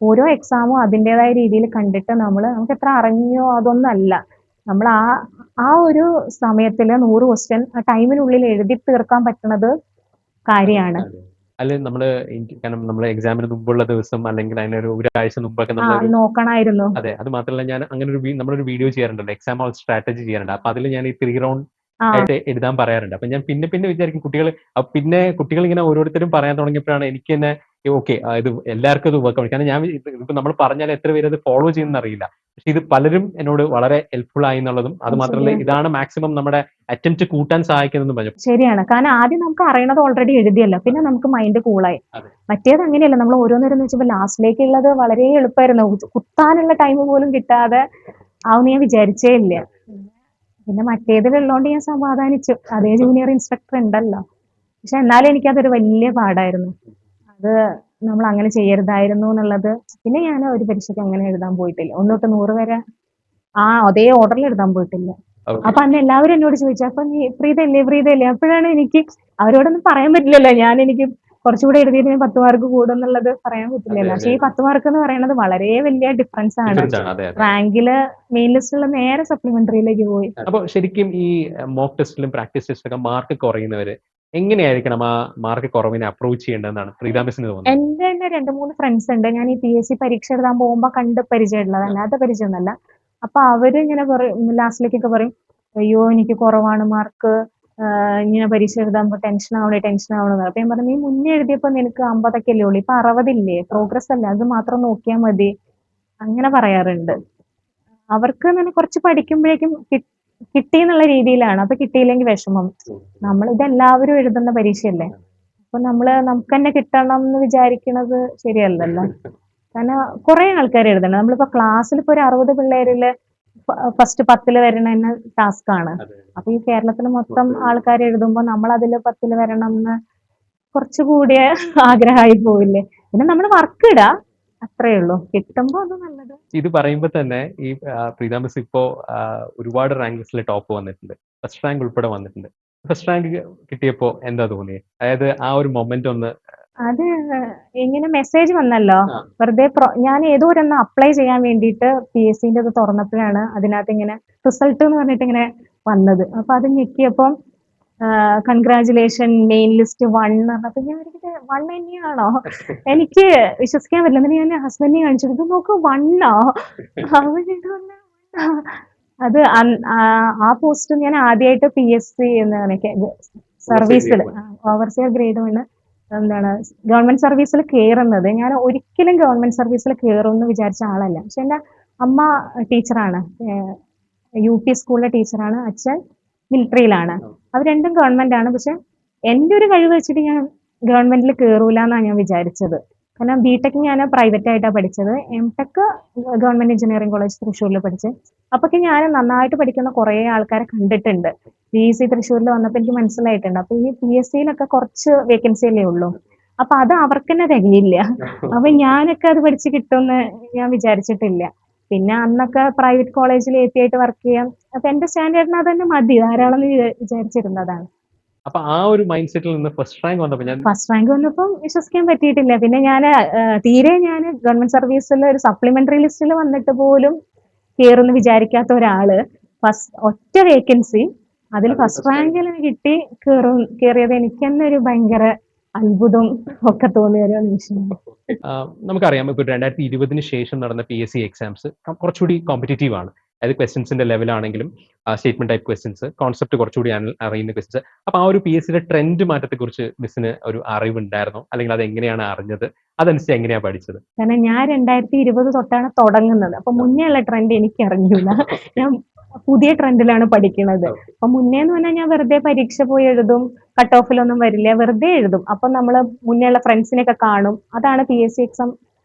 ഓരോ എക്സാമും അതിൻ്റെതായ രീതിയിൽ കണ്ടിട്ട് നമുക്ക് എത്ര അറിഞ്ഞോ അതൊന്നും അല്ല. നമ്മൾ ആ ഒരു സമയത്തില് 100 ക്വസ്റ്റ്യൻ ആ ടൈമിനുള്ളിൽ എഴുതി തീർക്കാൻ പറ്റുന്നത് കാര്യമാണ്. അല്ലെ കാരണം നമ്മള് എക്സാമിന് മുമ്പുള്ള ദിവസം അല്ലെങ്കിൽ അതിനൊരു ഒരാഴ്ച മുമ്പൊക്കെ നമ്മൾ നോക്കണമായിരുന്നു. അതെ, അത് മാത്രമല്ല ഞാൻ അങ്ങനെ നമ്മളൊരു വീഡിയോ ചെയ്യാറുണ്ടല്ലോ, എക്സാം ഹോൾ സ്ട്രാറ്റജി ചെയ്യാറുണ്ട്. അപ്പൊ അതിൽ ഞാൻ ഈ 3 റൗണ്ട് ആയിട്ട് എഴുതാൻ പറയാറുണ്ട്. അപ്പൊ ഞാൻ പിന്നെ വിചാരിക്കും പിന്നെ കുട്ടികൾ ഇങ്ങനെ ഓരോരുത്തരും പറയാൻ തുടങ്ങിയപ്പോഴാണ് എനിക്ക് തന്നെ ഓക്കെ ഇത് എല്ലാവർക്കും ഇത് വർക്ക് ആവും. കാരണം ഞാൻ ഇപ്പൊ നമ്മൾ പറഞ്ഞാൽ എത്ര പേര് അത് ഫോളോ ചെയ്യുന്ന അറിയില്ല. പക്ഷെ ഇത് പലരും എന്നോട് വളരെ ഹെൽപ്ഫുൾ ആയി എന്നുള്ളതും, അത് മാത്രമല്ല ഇതാണ് മാക്സിമം നമ്മുടെ അറ്റംപ്റ്റ് കൂട്ടാൻ സഹായിക്കുന്നതെന്ന് പറഞ്ഞു. ശരിയാണ്. കാരണം ആദ്യം നമുക്ക് അറിയണത് ഓൾറെഡി എഴുതിയല്ലോ, പിന്നെ നമുക്ക് മൈൻഡ് കൂളായി. മറ്റേത് അങ്ങനെയല്ല, നമ്മൾ ഓരോന്നോരോന്ന് വെച്ചപ്പോൾ ലാസ്റ്റിലേക്കുള്ളത് വളരെ എളുപ്പമായിരുന്നു. കുത്താനുള്ള ടൈം പോലും കിട്ടാതെ ആവുന്ന ഞാൻ വിചാരിച്ചേ ഇല്ല. പിന്നെ മറ്റേതിലുള്ളതുകൊണ്ട് ഞാൻ സമാധാനിച്ചു, അതേ ജൂനിയർ ഇൻസ്ട്രക്ടർ ഉണ്ടല്ലോ. പക്ഷെ എന്നാലും എനിക്കതൊരു വലിയ പാടായിരുന്നു. അത് നമ്മൾ അങ്ങനെ ചെയ്യരുതായിരുന്നു എന്നുള്ളത്. പിന്നെ ഞാൻ ഒരു പരീക്ഷയ്ക്ക് അങ്ങനെ എഴുതാൻ പോയിട്ടില്ല. 1 തൊട്ട് 100 വരെ അതേ ഓർഡറിൽ എഴുതാൻ പോയിട്ടില്ല. അപ്പൊ അന്ന് എല്ലാവരും എന്നോട് ചോദിച്ചു, അപ്പൊ നീ ഫ്രീതല്ലേ. അപ്പോഴാണ് എനിക്ക് അവരോടൊന്നും പറയാൻ പറ്റില്ലല്ലോ, എനിക്ക് കുറച്ചുകൂടെ എഴുതിയതിന് 10 മാർക്ക് കൂടുന്നുള്ളത് പറയാൻ പറ്റില്ലല്ലോ. പക്ഷെ ഈ 10 മാർക്ക് എന്ന് പറയുന്നത് വളരെ വലിയ ഡിഫറൻസ് ആണ്. റാങ്കില് മെയിൻ ലിസ്റ്റിലുള്ള നേരെ സപ്ലിമെന്ററിയിലേക്ക് പോയി. അപ്പൊ ശരിക്കും ഈ മോക്ക് ടെസ്റ്റിലും പ്രാക്ടീസ് ടെസ്റ്റിലൊക്കെ മാർക്ക് കുറയുന്നവര് എങ്ങനെയായിരിക്കണം ആ മാർക്ക് കുറവിനെ അപ്രോച്ച് ചെയ്യേണ്ടതെന്നാണ് പ്രീത മിസ്സിന് തോന്നുന്നത്? എന്റെ തന്നെ 2-3 ഫ്രണ്ട്സ് ഉണ്ട്, ഞാൻ ഈ PSC പരീക്ഷ എഴുതാൻ പോകുമ്പോ കണ്ട് പരിചയമുള്ളത്, അല്ലാത്ത പരിചയമൊന്നുമല്ല. അപ്പൊ അവര് ഇങ്ങനെ പറയും, ലാസ്റ്റിലേക്കൊക്കെ പറയും അയ്യോ എനിക്ക് കുറവാണ് മാർക്ക്, ഇങ്ങനെ പരീക്ഷ എഴുതാകുമ്പോൾ ടെൻഷൻ ആവണേ. അപ്പൊ ഞാൻ പറഞ്ഞു നീ മുന്നേ എഴുതിയപ്പോ നിനക്ക് 50 അല്ലേ ഉള്ളൂ, ഇപ്പൊ 60 പ്രോഗ്രസ് അല്ലേ, അത് മാത്രം നോക്കിയാൽ മതി, അങ്ങനെ പറയാറുണ്ട്. അവർക്ക് തന്നെ കുറച്ച് പഠിക്കുമ്പോഴേക്കും കിട്ടി എന്നുള്ള രീതിയിലാണ്. അപ്പൊ കിട്ടിയില്ലെങ്കിൽ വിഷമം. ഇതെല്ലാവരും എഴുതുന്ന പരീക്ഷയല്ലേ, അപ്പൊ നമുക്ക് തന്നെ കിട്ടണം എന്ന് വിചാരിക്കുന്നത് ശരിയല്ലല്ലോ. കാരണം കുറെ ആൾക്കാർ എഴുതണം. നമ്മളിപ്പോ ക്ലാസ്സിൽ ഇപ്പൊ ഒരു 60 പിള്ളേരില് ഫസ്റ്റ് 10 വരണ തന്നെ ടാസ്ക് ആണ്. അപ്പൊ ഈ കേരളത്തിൽ മൊത്തം ആൾക്കാർ എഴുതുമ്പോ നമ്മൾ അതില് 10 വരണം എന്ന് കുറച്ചുകൂടിയ ആഗ്രഹമായി പോവില്ലേ. പിന്നെ നമ്മൾ വർക്ക് ഇടാ, അത്രേ ഉള്ളൂ. കിട്ടുമ്പോ അത് നല്ലത്. ഇത് പറയുമ്പോൾ തന്നെ ഈ പ്രീത മിസ് ഇപ്പോ ഒരുപാട് റാങ്ക് ലിസ്റ്റിൽ ടോപ്പ് വന്നിട്ടുണ്ട്, ഫസ്റ്റ് റാങ്ക് ഉൾപ്പെടെ വന്നിട്ടുണ്ട്. ഫസ്റ്റ് റാങ്ക് കിട്ടിയപ്പോ എന്താ തോന്നിയത്? അതായത് ആ ഒരു മൊമെന്റ് ഒന്ന്. അത് ഇങ്ങനെ മെസ്സേജ് വന്നല്ലോ, വെറുതെ ഞാൻ ഏതോ ഒരെണ്ണം അപ്ലൈ ചെയ്യാൻ വേണ്ടിയിട്ട് PSC ന്റെ ഇത് തുറന്നപ്പോഴാണ് അതിനകത്ത് ഇങ്ങനെ റിസൾട്ട് എന്ന് പറഞ്ഞിട്ട് ഇങ്ങനെ വന്നത്. അപ്പൊ അത് ഞെക്കിയപ്പം കൺഗ്രാജുലേഷൻ മെയിൻ ലിസ്റ്റ് 1 പറഞ്ഞപ്പോ ഞാൻ 1 തന്നെയാണോ, എനിക്ക് വിശ്വസിക്കാൻ പറ്റില്ല. എന്നിട്ട് ഞാൻ ഹസ്ബൻഡിനെ കാണിച്ചു, ഇത് നോക്ക് 1 അത് ആ പോസ്റ്റ് ഞാൻ ആദ്യമായിട്ട് PSC എന്ന് സർവീസിൽ ഓവർസിയർ ഗ്രേഡ് 1 എന്താണ് ഗവൺമെന്റ് സർവീസിൽ കയറുന്നത്. ഞാൻ ഒരിക്കലും ഗവൺമെന്റ് സർവീസിൽ കയറുമെന്ന് വിചാരിച്ച ആളല്ല. പക്ഷെ എൻ്റെ അമ്മ ടീച്ചറാണ്, UP സ്കൂളിലെ ടീച്ചറാണ്, അച്ഛൻ മിലിറ്ററിയിലാണ്. അവർ രണ്ടും ഗവൺമെന്റ് ആണ്. പക്ഷെ എൻ്റെ ഒരു കഴിവ് വെച്ചിട്ട് ഞാൻ ഗവൺമെന്റിൽ കയറൂല എന്നാണ് ഞാൻ വിചാരിച്ചത്. കാരണം BTech ഞാൻ പ്രൈവറ്റ് ആയിട്ടാണ് പഠിച്ചത്, MTech ഗവൺമെന്റ് എഞ്ചിനീയറിംഗ് കോളേജ് തൃശ്ശൂരിൽ പഠിച്ചത്. അപ്പൊക്കെ ഞാൻ നന്നായിട്ട് പഠിക്കുന്ന കുറെ ആൾക്കാരെ കണ്ടിട്ടുണ്ട്. PSC തൃശ്ശൂരിൽ വന്നപ്പോൾ എനിക്ക് മനസ്സിലായിട്ടുണ്ട്. അപ്പൊ ഈ PSCയിലൊക്കെ കുറച്ച് വേക്കൻസി അല്ലേ ഉള്ളൂ, അപ്പൊ അത് അവർക്ക് തന്നെ തികയില്ല. അപ്പൊ ഞാനൊക്കെ അത് പഠിച്ച് കിട്ടുമെന്ന് ഞാൻ വിചാരിച്ചിട്ടില്ല. പിന്നെ അന്നൊക്കെ പ്രൈവറ്റ് കോളേജിൽ AP ആയിട്ട് വർക്ക് ചെയ്യാം, അപ്പൊ എന്റെ സ്റ്റാൻഡേർഡിന് അത് തന്നെ മതി, ധാരാളം വിചാരിച്ചിരുന്നതാണ്. അപ്പൊ ആ ഒരു മൈൻഡ് സെറ്റിൽ നിന്ന് ഫസ്റ്റ് റാങ്ക് വന്നപ്പം വിശ്വസിക്കാൻ പറ്റിയിട്ടില്ല. പിന്നെ തീരെ ഞാൻ ഗവൺമെന്റ് സർവീസിൽ ഒരു സപ്ലിമെന്ററി ലിസ്റ്റിൽ വന്നിട്ട് പോലും കയറുമെന്ന് വിചാരിക്കാത്ത ഒരാള് ഒറ്റ വേക്കൻസി അതിൽ ഫസ്റ്റ് റാങ്കിൽ കിട്ടി കയറിയത് എനിക്ക് തന്നെ ഒരു ഭയങ്കര അത്ഭുതം ഒക്കെ തോന്നിയ ഒരു നിമിഷമാണ്. നമുക്കറിയാം ഇപ്പൊ 2020 ശേഷം നടന്ന PSC എക്സാംസ് കുറച്ചുകൂടി കോമ്പറ്റീറ്റീവ് ആണ്. അതായത് ക്വസ്റ്റ്യൻസിന്റെ ലെവലാണെങ്കിലും സ്റ്റേറ്റ്മെന്റ് ടൈപ്പ് ക്വസ്റ്റ്യൻസ്, കോൺസെപ്റ്റ് കുറച്ചുകൂടി അറിയുന്ന ക്വസ്റ്റ്യൻസ്. അപ്പൊ ആ ഒരു PSCയുടെ ട്രെൻഡ് മാറ്റത്തെ കുറിച്ച് മിസ്സിന് ഒരു അറിവുണ്ടായിരുന്നോ, അല്ലെങ്കിൽ അത് എങ്ങനെയാണ് അറിഞ്ഞത്, അതനുസരിച്ച് എങ്ങനെയാ പഠിച്ചത്? കാരണം ഞാൻ 2020 തൊട്ടാണ് തുടങ്ങുന്നത്. അപ്പൊ മുന്നേ ഉള്ള ട്രെൻഡ് എനിക്ക് അറിഞ്ഞൂല. ഞാൻ പുതിയ ട്രെൻഡിലാണ് പഠിക്കുന്നത്. അപ്പൊ മുന്നേ എന്ന് പറഞ്ഞാൽ ഞാൻ വെറുതെ പരീക്ഷ പോയി എഴുതും, കട്ട് ഓഫിലൊന്നും വരില്ല, വെറുതെ എഴുതും. അപ്പൊ നമ്മള് മുന്നേ ഉള്ള ഫ്രണ്ട്സിനെയൊക്കെ കാണും. അതാണ് PSC എക്സാം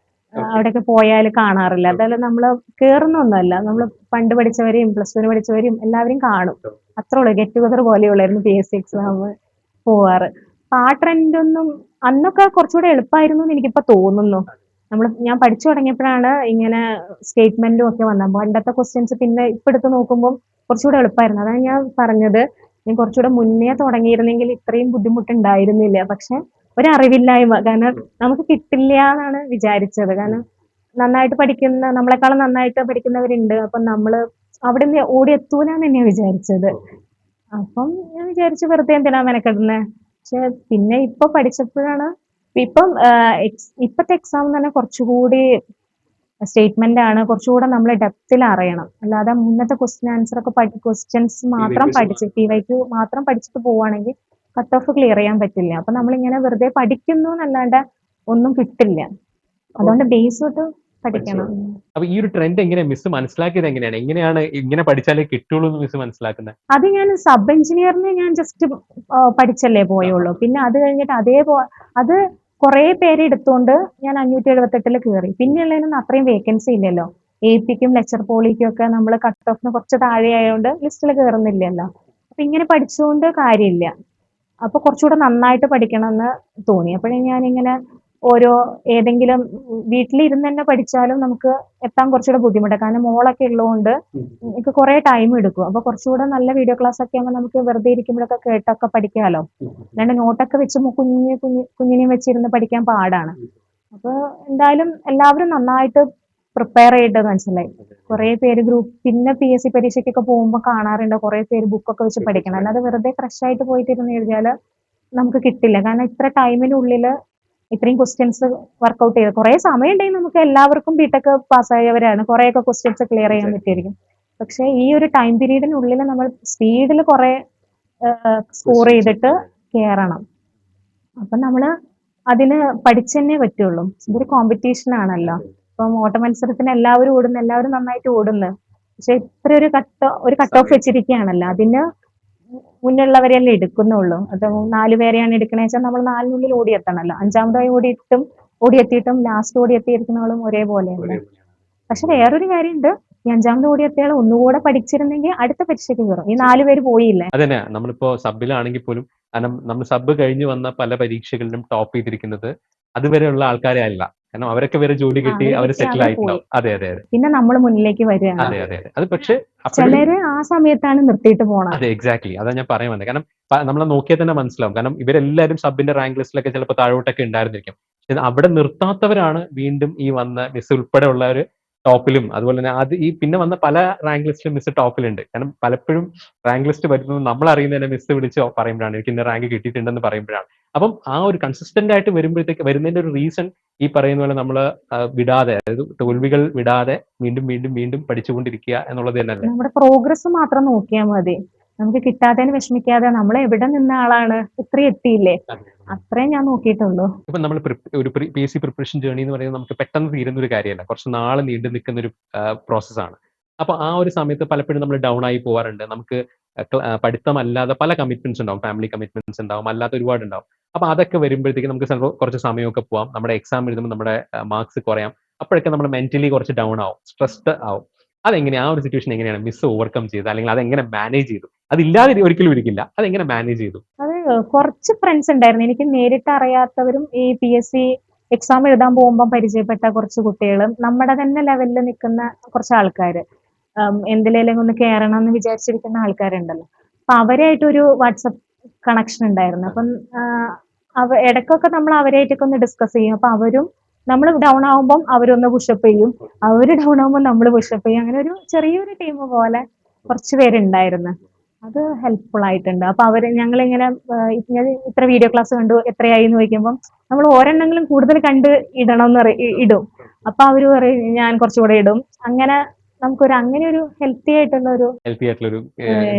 അവിടെയൊക്കെ പോയാൽ കാണാറില്ല. അതല്ല നമ്മള് കേറുന്നൊന്നുമല്ല, നമ്മള് പണ്ട് പഠിച്ചവരെയും +2 പഠിച്ചവരെയും എല്ലാവരെയും കാണും. അത്രേ ഉള്ളൂ. ഗെറ്റ് ടുഗദർ പോലെയുള്ളായിരുന്നു PSC എക്സാം പോവാറ്. അപ്പൊ ആ ട്രെൻഡ് ഒന്നും അന്നൊക്കെ കുറച്ചുകൂടെ എളുപ്പമായിരുന്നു എന്ന് എനിക്കിപ്പോ തോന്നുന്നു. ഞാൻ പഠിച്ചു തുടങ്ങിയപ്പോഴാണ് ഇങ്ങനെ സ്റ്റേറ്റ്മെന്റും ഒക്കെ വന്നത്. പണ്ടത്തെ ക്വസ്റ്റ്യൻസ് പിന്നെ ഇപ്പൊ എടുത്ത് നോക്കുമ്പോൾ കുറച്ചുകൂടെ എളുപ്പമായിരുന്നു. അതാണ് ഞാൻ പറഞ്ഞത്, ഞാൻ കുറച്ചുകൂടെ മുന്നേ തുടങ്ങിയിരുന്നെങ്കിൽ ഇത്രയും ബുദ്ധിമുട്ടുണ്ടായിരുന്നില്ല. പക്ഷെ ഒരറിവില്ലായ്മ, കാരണം നമുക്ക് കിട്ടില്ല എന്നാണ് വിചാരിച്ചത്. കാരണം നന്നായിട്ട് പഠിക്കുന്ന, നമ്മളെക്കാളും നന്നായിട്ട് പഠിക്കുന്നവരുണ്ട്. അപ്പൊ നമ്മള് അവിടെ നിന്ന് ഓടി എത്തൂല എന്ന് തന്നെയാ വിചാരിച്ചത്. അപ്പം ഞാൻ വിചാരിച്ചു വെറുതെ എന്തിനാ മെനക്കെടുന്നെ. പക്ഷെ പിന്നെ ഇപ്പൊ പഠിച്ചപ്പോഴാണ്, ഇപ്പത്തെ എക്സാം തന്നെ കുറച്ചുകൂടി സ്റ്റേറ്റ്മെന്റ് ആണ്, കുറച്ചുകൂടെ നമ്മൾ ഡെപ്തിൽ അറിയണം. അല്ലാതെ മുന്നത്തെ ക്വസ്റ്റ്യൻസ് മാത്രം പഠിച്ച് PYQ മാത്രം പഠിച്ചിട്ട് പോവുകയാണെങ്കിൽ കട്ട് ഓഫ് ക്ലിയർ ചെയ്യാൻ പറ്റില്ല. അപ്പൊ നമ്മളിങ്ങനെ വെറുതെ പഠിക്കുന്നു എന്നല്ലാണ്ട് ഒന്നും കിട്ടില്ല. അതുകൊണ്ട് ബേസ് തൊട്ട് പഠിക്കണം. അപ്പൊ ഈ ഒരു ട്രെൻഡ് എങ്ങനെയാ മിസ് മനസ്സിലാക്കിയത്? എങ്ങനെയാണ് ഇങ്ങനെ പഠിച്ചാലേ കിട്ടുള്ളൂ എന്ന് മിസ് മനസ്സിലാക്കുന്നത്? അത് ഞാൻ സബ് എഞ്ചിനീയറിന് ഞാൻ ജസ്റ്റ് പഠിച്ചല്ലേ പോയുള്ളൂ. പിന്നെ അത് കഴിഞ്ഞിട്ട് അത് കുറെ പേര് എടുത്തോണ്ട് ഞാൻ 578 കയറി. പിന്നെയുള്ളതിനൊന്നും അത്രയും വേക്കൻസി ഇല്ലല്ലോ. AP-ക്കും ലെക്ചർ പോളിക്കും ഒക്കെ നമ്മൾ കട്ട് ഓഫിന് കുറച്ച് താഴെ ആയതുകൊണ്ട് ലിസ്റ്റിൽ കയറുന്നില്ലല്ലോ. അപ്പൊ ഇങ്ങനെ പഠിച്ചുകൊണ്ട് കാര്യമില്ല. അപ്പൊ കുറച്ചുകൂടെ നന്നായിട്ട് പഠിക്കണം എന്ന് തോന്നി. അപ്പോഴേ ഞാനിങ്ങനെ ഏതെങ്കിലും വീട്ടിലിരുന്ന് തന്നെ പഠിച്ചാലും നമുക്ക് എത്താൻ കുറച്ചുകൂടെ ബുദ്ധിമുട്ടാണ്. കാരണം മോളൊക്കെ ഉള്ളതുകൊണ്ട് എനിക്ക് കുറെ ടൈം എടുക്കും. അപ്പൊ കുറച്ചുകൂടെ നല്ല വീഡിയോ ക്ലാസ് ഒക്കെ ആകുമ്പോൾ നമുക്ക് വെറുതെ ഇരിക്കുമ്പോഴൊക്കെ കേട്ടൊക്കെ പഠിക്കാമല്ലോ. അല്ലാണ്ട് നോട്ടൊക്കെ വെച്ച് കുഞ്ഞിനെയും വെച്ചിരുന്ന് പഠിക്കാൻ പാടാണ്. അപ്പൊ എന്തായാലും എല്ലാവരും നന്നായിട്ട് പ്രിപ്പയർ ചെയ്തിട്ട് മനസ്സിലായി. കുറെ പേര് പിന്നെ PSC പരീക്ഷയ്ക്കൊക്കെ പോകുമ്പോൾ കാണാറുണ്ട് കുറെ പേര് ബുക്കൊക്കെ വെച്ച് പഠിക്കണം. അല്ലാതെ വെറുതെ ഫ്രഷ് ആയിട്ട് പോയിട്ട് ഇരുന്ന് എഴുതിയാല് നമുക്ക് കിട്ടില്ല. കാരണം ഇത്ര ടൈമിനുള്ളിൽ ഇത്രയും ക്വസ്റ്റ്യൻസ് വർക്ക്ഔട്ട് ചെയ്ത് കുറെ സമയം ഉണ്ടെങ്കിൽ നമുക്ക് എല്ലാവർക്കും BTech പാസ്സായവരാണ്, കുറെയൊക്കെ ക്വസ്റ്റ്യൻസ് ക്ലിയർ ചെയ്യാൻ പറ്റിയിരിക്കും. പക്ഷെ ഈ ഒരു ടൈം പീരീഡിനുള്ളിൽ നമ്മൾ സ്പീഡിൽ കുറെ സ്കോർ ചെയ്തിട്ട് കയറണം. അപ്പൊ നമ്മള് അതിന് പഠിച്ചെന്നേ പറ്റുള്ളൂ. ഇതൊരു കോമ്പറ്റീഷൻ ആണല്ലോ. ഇപ്പം ഓട്ട മത്സരത്തിന് എല്ലാവരും ഓടുന്നു, എല്ലാവരും നന്നായിട്ട് ഓടുന്നു. പക്ഷെ ഇത്ര ഒരു കട്ട് ഓഫ് വെച്ചിരിക്കുകയാണല്ലോ. അതിന് മുന്നുള്ളവരെയല്ലേ എടുക്കുന്നുള്ളൂ. അത് 4 പേരെയാണ് എടുക്കണേ വെച്ചാൽ നമ്മൾ 4-നുള്ളിൽ ഓടിയെത്തണല്ലോ. 5-മതായി ഓടിയെത്തിയിട്ടും ലാസ്റ്റ് ഓടിയെത്തിയിരിക്കുന്നവളും ഒരേപോലെയല്ലേ. പക്ഷെ വേറൊരു കാര്യമുണ്ട്, ഈ 5-മത് ഓടിയെത്തിയാൽ ഒന്നുകൂടെ പഠിച്ചിരുന്നെങ്കിൽ അടുത്ത പരീക്ഷയ്ക്ക് കയറും. ഈ 4 പേര് പോയില്ലേ. അതന്നെ, നമ്മളിപ്പോ സബിലാണെങ്കിൽ പോലും കാരണം നമ്മൾ സബ് കഴിഞ്ഞ് വന്ന പല പരീക്ഷകളിലും ടോപ്പ് ചെയ്തിരിക്കുന്നത് അതുവരെയുള്ള ആൾക്കാരെ അല്ല. കാരണം അവരൊക്കെ വേറെ ജോലി കിട്ടി, അവര് അവർ കിട്ടി, സെറ്റിൽ അവര് പോയി. ആയിട്ടുണ്ടാവും. അതെ അതെ അതെ പിന്നെ നമ്മൾ മുന്നിലേക്ക് വരികയാണ്. അതെ അതെ അതെ. അത് പക്ഷെ അപ്പോഴും ചിലര് ആ സമയത്താണ് നിർത്തിയിട്ട് പോണത്. അതെ എക്സാക്ട്ലി. അതാ ഞാൻ പറയാൻ വന്നത്. കാരണം നമ്മളെ നോക്കിയാൽ തന്നെ മനസ്സിലാവും. കാരണം ഇവരെല്ലാവരും സബിന്റെ റാങ്ക് ലിസ്റ്റിലൊക്കെ ചിലപ്പോൾ താഴോട്ടൊക്കെ ഉണ്ടായിരുന്നിരിക്കും. പക്ഷെ അവിടെ നിർത്താത്തവരാണ് വീണ്ടും ഈ വന്ന മിസ് ഉൾപ്പെടെയുള്ളവർ ടോപ്പിലും അതുപോലെ തന്നെ അത് ഈ പിന്നെ വന്ന പല റാങ്ക് ലിസ്റ്റിലും മിസ് ടോപ്പിലുണ്ട്. കാരണം പലപ്പോഴും റാങ്ക് ലിസ്റ്റ് വരുന്നത് നമ്മൾ അറിയുന്നതിനെ മിസ് വിളിച്ച് പറയുമ്പോഴാണ് എനിക്ക് ഇന്ന റാങ്ക് കിട്ടിയിട്ടുണ്ടെന്ന് പറയുമ്പോഴാണ്. അപ്പം ആ ഒരു കൺസിസ്റ്റന്റ് ആയിട്ട് വരുന്നതിന്റെ ഒരു റീസൺ ഈ പറയുന്ന പോലെ നമ്മൾ വിടാതെ, അതായത് തോൽവികൾ വിടാതെ വീണ്ടും വീണ്ടും വീണ്ടും പഠിച്ചുകൊണ്ടിരിക്കുക എന്നുള്ളത് തന്നെയല്ലേ. നമ്മുടെ പ്രോഗ്രസ് മാത്രം നോക്കിയാൽ മതി. നമുക്ക് കിട്ടാത്തതിന് വിഷമിക്കാതെ നമ്മൾ എവിടെ നിന്ന ആളാണ് ഇത്രയും എത്തിയില്ലേ, അത്രയും ഞാൻ നോക്കിയിട്ടുള്ളൂ. ഇപ്പൊ നമ്മൾ ഒരു P S C preparation journey എന്ന് പറയുന്നത് നമുക്ക് പെട്ടെന്ന് തീരുന്ന ഒരു കാര്യമല്ല. കുറച്ച് നാൾ നീണ്ടു നിൽക്കുന്ന ഒരു പ്രോസസ്സാണ്. അപ്പൊ ആ ഒരു സമയത്ത് പലപ്പോഴും നമ്മൾ ഡൗൺ ആയി പോകാറുണ്ട്. നമുക്ക് പഠിത്തമല്ലാതെ പല കമ്മിറ്റ്മെന്റ്സ് ഉണ്ടാവും. ഫാമിലി കമ്മിറ്റ്മെന്റ്സ് ഉണ്ടാവും, അല്ലാത്ത ഒരുപാട് ഉണ്ടാവും. അപ്പൊ അതൊക്കെ വരുമ്പോഴത്തേക്ക് നമുക്ക് ചിലപ്പോൾ കുറച്ച് സമയമൊക്കെ പോവാം. നമ്മുടെ എക്സാം എഴുതുമ്പോൾ നമ്മുടെ മാർക്സ് കുറയാം. അപ്പോഴൊക്കെ നമ്മൾ മെന്റലി കുറച്ച് ഡൗൺ ആവും, സ്ട്രെസ്ഡ് ആവും. അതെങ്ങനെയാ, ആ ഒരു സിറ്റുവേഷൻ എങ്ങനെയാണ് മിസ് ഓവർകം ചെയ്തത്, അല്ലെങ്കിൽ അതെങ്ങനെ മാനേജ് ചെയ്തു? അതില്ലാതെ ഒരിക്കലും ഇരിക്കില്ല. അതെങ്ങനെ മാനേജ് ചെയ്തു? അത് കുറച്ച് ഫ്രണ്ട്സ് ഉണ്ടായിരുന്നു എനിക്ക് നേരിട്ട് അറിയാത്തവരും. ഈ PSC എക്സാം എഴുതാൻ പോകുമ്പോൾ പരിചയപ്പെട്ട കുറച്ച് കുട്ടികളും, നമ്മുടെ തന്നെ ലെവലിൽ നിൽക്കുന്ന കുറച്ച് ആൾക്കാര്, എന്തിലേലും ഒന്ന് കയറണം എന്ന് വിചാരിച്ചിരിക്കുന്ന ആൾക്കാരുണ്ടല്ലോ. അപ്പൊ അവരായിട്ടൊരു വാട്സപ്പ് കണക്ഷൻ ഉണ്ടായിരുന്നു. അപ്പം ഇടയ്ക്കൊക്കെ നമ്മൾ അവരായിട്ടൊക്കെ ഒന്ന് ഡിസ്കസ് ചെയ്യും. അപ്പൊ അവരും, നമ്മൾ ഡൗൺ ആവുമ്പം അവരൊന്ന് പുഷപ്പ് ചെയ്യും, അവര് ഡൗൺ ആവുമ്പോൾ നമ്മൾ പുഷപ്പ് ചെയ്യും. അങ്ങനെ ഒരു ചെറിയൊരു ടീം പോലെ കുറച്ച് പേരുണ്ടായിരുന്നു. അത് ഹെൽപ്ഫുൾ ആയിട്ടുണ്ട്. അപ്പൊ ഞങ്ങളിങ്ങനെ ഇത്ര വീഡിയോ ക്ലാസ് കണ്ടു എത്രയായി എന്ന് ചോദിക്കുമ്പോൾ നമ്മൾ ഒരെണ്ണെങ്കിലും കൂടുതൽ കണ്ട് ഇടണം ഇടും. അപ്പൊ അവര് പറയും ഞാൻ കുറച്ചുകൂടെ ഇടും. അങ്ങനെ അങ്ങനെ ഒരു ഹെൽത്തി ആയിട്ടുള്ള ഒരു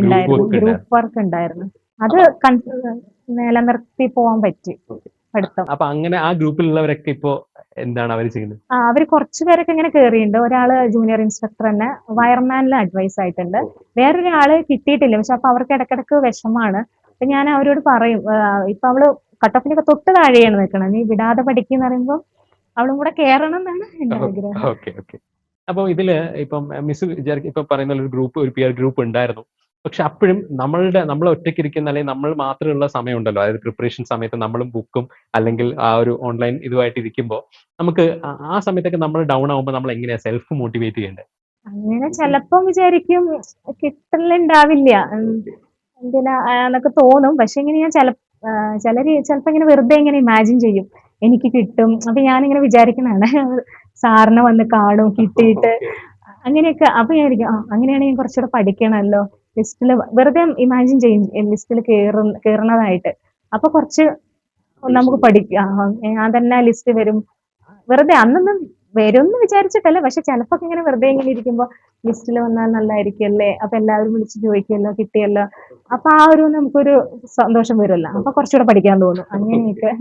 ഉണ്ടായിരുന്നു, ഗ്രൂപ്പ് വർക്ക് ഉണ്ടായിരുന്നു. അത് നിലനിർത്തി പോവാൻ പറ്റി പഠിത്തം. അപ്പൊ അങ്ങനെ ആ ഗ്രൂപ്പിലുള്ളവരൊക്കെ ഇപ്പോ എന്താണ് അവർ ചെയ്യുന്നത്? അവര് കുറച്ചുപേരൊക്കെ ഇങ്ങനെ കേറിയിട്ടുണ്ട്. ഒരാള് ജൂനിയർ ഇൻസ്ട്രക്ടർ തന്നെ വയർമാനിൽ അഡ്വൈസ് ആയിട്ടുണ്ട്. വേറൊരാള് കിട്ടിയിട്ടില്ല. പക്ഷെ അപ്പൊ അവർക്ക് ഇടക്കിടക്ക് വിഷമാണ്. അപ്പൊ ഞാൻ അവരോട് പറയും, ഇപ്പൊ അവള് കട്ട് ഓഫിനൊക്കെ തൊട്ട് താഴെയാണ് നിൽക്കണം, നീ വിടാതെ പഠിക്കുന്ന പറയുമ്പോൾ അവളും കൂടെ കേറണം എന്നാണ് എന്റെ ആഗ്രഹം. Okay okay. അപ്പൊ ഇതില് ഇപ്പം മിസ് ഇപ്പൊ പറയുന്ന ഒരു ഗ്രൂപ്പ്, ഒരു പിയർ ഗ്രൂപ്പ് ഉണ്ടായിരുന്നു. പക്ഷെ അപ്പോഴും നമ്മൾ ഒറ്റയ്ക്ക് ഇരിക്കുന്ന, അല്ലെങ്കിൽ നമ്മൾ മാത്രമുള്ള സമയമുണ്ടല്ലോ, അതായത് പ്രിപ്പറേഷൻ സമയത്ത് നമ്മളും ബുക്കും അല്ലെങ്കിൽ ആ ഒരു ഓൺലൈൻ ഇതുമായിട്ട് ഇരിക്കുമ്പോൾ നമുക്ക് ആ സമയത്തൊക്കെ നമ്മൾ ഡൗൺ ആവുമ്പോൾ നമ്മൾ എങ്ങനെയാ സെൽഫ് മോട്ടിവേറ്റ് ചെയ്യേണ്ടത്? അങ്ങനെ ചിലപ്പം വിചാരിക്കും കിട്ടലുണ്ടാവില്ല, എന്തിനാ എന്നൊക്കെ തോന്നും. പക്ഷെ ഇങ്ങനെ ഞാൻ ചിലപ്പോ ഇങ്ങനെ വെറുതെ ഇങ്ങനെ ഇമാജിൻ ചെയ്യും എനിക്ക് കിട്ടും. അപ്പൊ ഞാനിങ്ങനെ വിചാരിക്കുന്നതാണ് സാറിനെ വന്ന് കാണും കിട്ടിയിട്ട്, അങ്ങനെയൊക്കെ. അപ്പൊ ഞാൻ ഇരിക്കും, അങ്ങനെയാണെങ്കിൽ കുറച്ചുകൂടെ പഠിക്കണമല്ലോ. ലിസ്റ്റിൽ വെറുതെ ഇമാജിൻ ചെയ്യും ലിസ്റ്റിൽ കേറുന്നതായിട്ട്. അപ്പൊ കുറച്ച് നമുക്ക് പഠിക്കാം, ഞാൻ തന്നെ ലിസ്റ്റ് വരും. വെറുതെ അന്നൊന്നും വരുമെന്ന് വിചാരിച്ചിട്ടല്ല, പക്ഷെ ചിലപ്പോ ഇങ്ങനെ വെറുതെ ഇങ്ങനെ ഇരിക്കുമ്പോ ലിസ്റ്റിൽ വന്നാൽ നല്ലതായിരിക്കുമല്ലേ, അപ്പൊ എല്ലാവരും വിളിച്ച് ചോദിക്കുമല്ലോ, കിട്ടിയല്ലോ. അപ്പൊ ആ ഒരു നമുക്കൊരു സന്തോഷം വരുമല്ലോ, അപ്പൊ കുറച്ചുകൂടെ പഠിക്കാൻ തോന്നും. അങ്ങനെയൊക്കെ.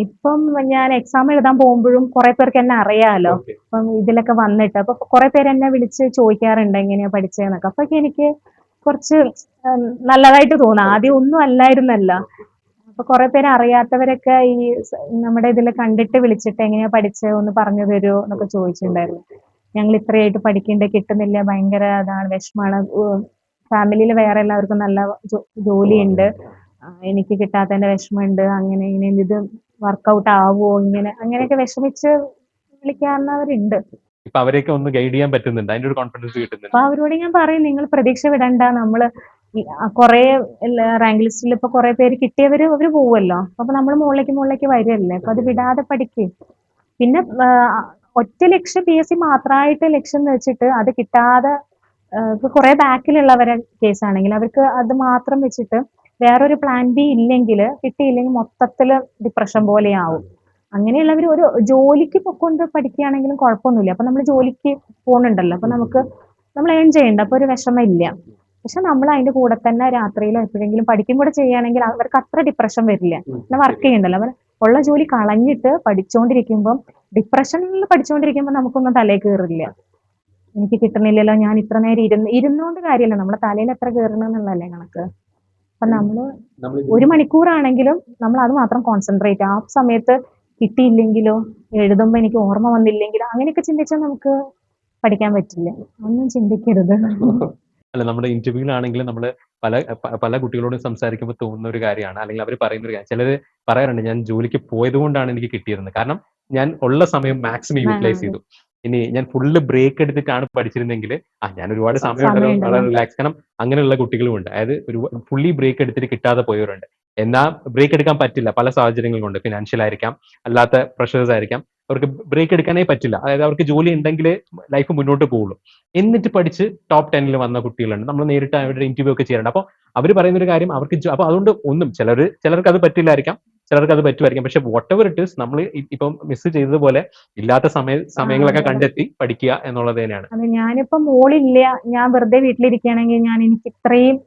ഇപ്പം ഞാൻ എക്സാം എഴുതാൻ പോകുമ്പോഴും കുറെ പേർക്ക് എന്നെ അറിയാലോ. അപ്പം ഇതിലൊക്കെ വന്നിട്ട് അപ്പൊ കുറെ പേര് എന്നെ വിളിച്ച് ചോദിക്കാറുണ്ട് എങ്ങനെയാ പഠിച്ചതെന്നൊക്കെ. അപ്പൊ എനിക്ക് കുറച്ച് നല്ലതായിട്ട് തോന്നും. ആദ്യം ഒന്നും അല്ലായിരുന്നല്ലോ. അപ്പൊ കുറെ പേര് അറിയാത്തവരൊക്കെ ഈ നമ്മുടെ ഇതിൽ കണ്ടിട്ട് വിളിച്ചിട്ട് എങ്ങനെയാ പഠിച്ചത് ഒന്ന് പറഞ്ഞു തരുമോ എന്നൊക്കെ ചോദിച്ചിട്ടുണ്ടായിരുന്നു. ഞങ്ങൾ ഇത്രയായിട്ട് പഠിക്കണ്ടേ, കിട്ടുന്നില്ല, ഭയങ്കര അതാണ്, വിഷമാണ്. ഫാമിലിയിൽ വേറെ എല്ലാവർക്കും നല്ല ജോലിയുണ്ട്, എനിക്ക് കിട്ടാത്തതിന്റെ വിഷമമുണ്ട്, അങ്ങനെ ഇങ്ങനെ ഇത് വർക്കൗട്ട് ആവുമോ, അങ്ങനെയൊക്കെ വിഷമിച്ച് വിളിക്കാവുന്നവരുണ്ട്. ഇപ്പൊ അവരെയൊക്കെ ഒന്ന് ഗൈഡ് ചെയ്യാൻ പറ്റുന്നുണ്ട്, അതിന്റെ ഒരു കോൺഫിഡൻസ് കിട്ടുന്നുണ്ട്. അപ്പൊ അവരോട് ഞാൻ പറയും, നിങ്ങൾ പ്രതീക്ഷ വിടണ്ട. നമ്മള് കുറെ റാങ്ക് ലിസ്റ്റിൽ ഇപ്പൊ കുറെ പേര് കിട്ടിയവര് അവര് പോവുമല്ലോ. അപ്പൊ നമ്മൾ മുകളിലേക്ക് വരികയല്ലേ. അപ്പൊ അത് വിടാതെ പഠിക്കും. പിന്നെ ഒറ്റ ലക്ഷ്യം PSC മാത്രമായിട്ട് ലക്ഷ്യം വെച്ചിട്ട് അത് കിട്ടാതെ ഇപ്പൊ കുറെ ബാക്കിലുള്ളവരെ കേസാണെങ്കിൽ അവർക്ക് അത് മാത്രം വെച്ചിട്ട് വേറൊരു പ്ലാൻ ബി ഇല്ലെങ്കിൽ, കിട്ടിയില്ലെങ്കിൽ മൊത്തത്തില് ഡിപ്രഷൻ പോലെയാവും. അങ്ങനെയുള്ളവർ ഒരു ജോലിക്ക് കൊണ്ട് പഠിക്കുകയാണെങ്കിലും കുഴപ്പമൊന്നുമില്ല. അപ്പൊ നമ്മൾ ജോലിക്ക് പോകുന്നുണ്ടല്ലോ, അപ്പൊ നമുക്ക് നമ്മൾ ഏൺ ചെയ്യണ്ട, അപ്പൊ ഒരു വിഷമം ഇല്ല. പക്ഷെ നമ്മൾ അതിന്റെ കൂടെ തന്നെ രാത്രിയിലോ എപ്പോഴെങ്കിലും പഠിക്കും കൂടെ ചെയ്യുകയാണെങ്കിൽ അവർക്ക് അത്ര ഡിപ്രഷൻ വരില്ല. പിന്നെ വർക്ക് ചെയ്യണ്ടല്ലോ, അവർ ഉള്ള ജോലി കളഞ്ഞിട്ട് പഠിച്ചുകൊണ്ടിരിക്കുമ്പോൾ ഡിപ്രഷനിൽ പഠിച്ചുകൊണ്ടിരിക്കുമ്പോൾ നമുക്കൊന്നും തലയിൽ കയറില്ല. എനിക്ക് കിട്ടണില്ലല്ലോ, ഞാൻ ഇത്ര നേരം ഇരുന്നോണ്ട് കാര്യമല്ല, നമ്മളെ തലയിൽ എത്ര കയറണമെന്നുള്ളതല്ലേ കണക്ക്. അപ്പൊ നമ്മള് ഒരു മണിക്കൂറാണെങ്കിലും നമ്മൾ അത് മാത്രം കോൺസെൻട്രേറ്റ്, ആ സമയത്ത് കിട്ടിയില്ലെങ്കിലോ എഴുതുമ്പോ എനിക്ക് ഓർമ്മ വന്നില്ലെങ്കിലോ അങ്ങനെയൊക്കെ ചിന്തിച്ചാൽ നമുക്ക് പഠിക്കാൻ പറ്റില്ല. ഒന്നും ചിന്തിക്കരുത്. അല്ല, നമ്മുടെ ഇന്റർവ്യൂവിലാണെങ്കിലും നമ്മൾ പല കുട്ടികളോടും സംസാരിക്കുമ്പോൾ തോന്നുന്ന ഒരു കാര്യമാണ്, അല്ലെങ്കിൽ അവർ പറയുന്ന ഒരു കാര്യം. ചിലർ പറയാറുണ്ട്, ഞാൻ ജോലിക്ക് പോയത് കൊണ്ടാണ് എനിക്ക് കിട്ടിയിരുന്നത്, കാരണം ഞാൻ ഉള്ള സമയം മാക്സിമം യൂട്ടിലൈസ് ചെയ്തു. ഇനി ഞാൻ ഫുള്ള് ബ്രേക്ക് എടുത്തിട്ടാണ് പഠിച്ചിരുന്നെങ്കിൽ ഞാൻ ഒരുപാട് സമയം ഉണ്ടല്ലോ, സമയമുണ്ടല്ലോ. വളരെ റിലാക്സ്. കാരണം അങ്ങനെയുള്ള കുട്ടികളുമുണ്ട്, അതായത് ഒരു ഫുള്ളി ബ്രേക്ക് എടുത്തിട്ട് കിട്ടാതെ പോയവരുണ്ട്. എന്നാൽ ബ്രേക്ക് എടുക്കാൻ പറ്റില്ല, പല സാഹചര്യങ്ങൾ കൊണ്ട്, ഫിനാൻഷ്യൽ ആയിരിക്കാം, അല്ലാത്ത പ്രഷേഴ്സ് ആയിരിക്കാം, അവർക്ക് ബ്രേക്ക് എടുക്കാനേ പറ്റില്ല. അതായത് അവർക്ക് ജോലി ഉണ്ടെങ്കിൽ ലൈഫ് മുന്നോട്ട് പോകുള്ളൂ. എന്നിട്ട് പഠിച്ച് ടോപ്പ് 10 വന്ന കുട്ടികളുണ്ട്, നമ്മൾ നേരിട്ട് അവരുടെ ഇന്റർവ്യൂ ഒക്കെ ചെയ്യാറുണ്ട്. അപ്പോൾ അവർ പറയുന്ന ഒരു കാര്യം, അവർക്ക് അപ്പോൾ അതുകൊണ്ട് ഒന്നും ചിലർക്ക് അത് പറ്റില്ലായിരിക്കാം, ചിലർക്ക് അത് പറ്റുമായിരിക്കും. പക്ഷെ വാട്ട് എവർ ഇറ്റ് ഈസ്, നമ്മൾ ഇപ്പം മിസ് ചെയ്തതുപോലെ ഇല്ലാത്ത സമയങ്ങളൊക്കെ കണ്ടെത്തി പഠിക്കുക എന്നുള്ളത് തന്നെയാണ്. അതെ, ഞാനിപ്പോ മോളില്ല, ഞാൻ വെറുതെ വീട്ടിലിരിക്കുകയാണെങ്കിൽ എനിക്ക് ഇത്രയും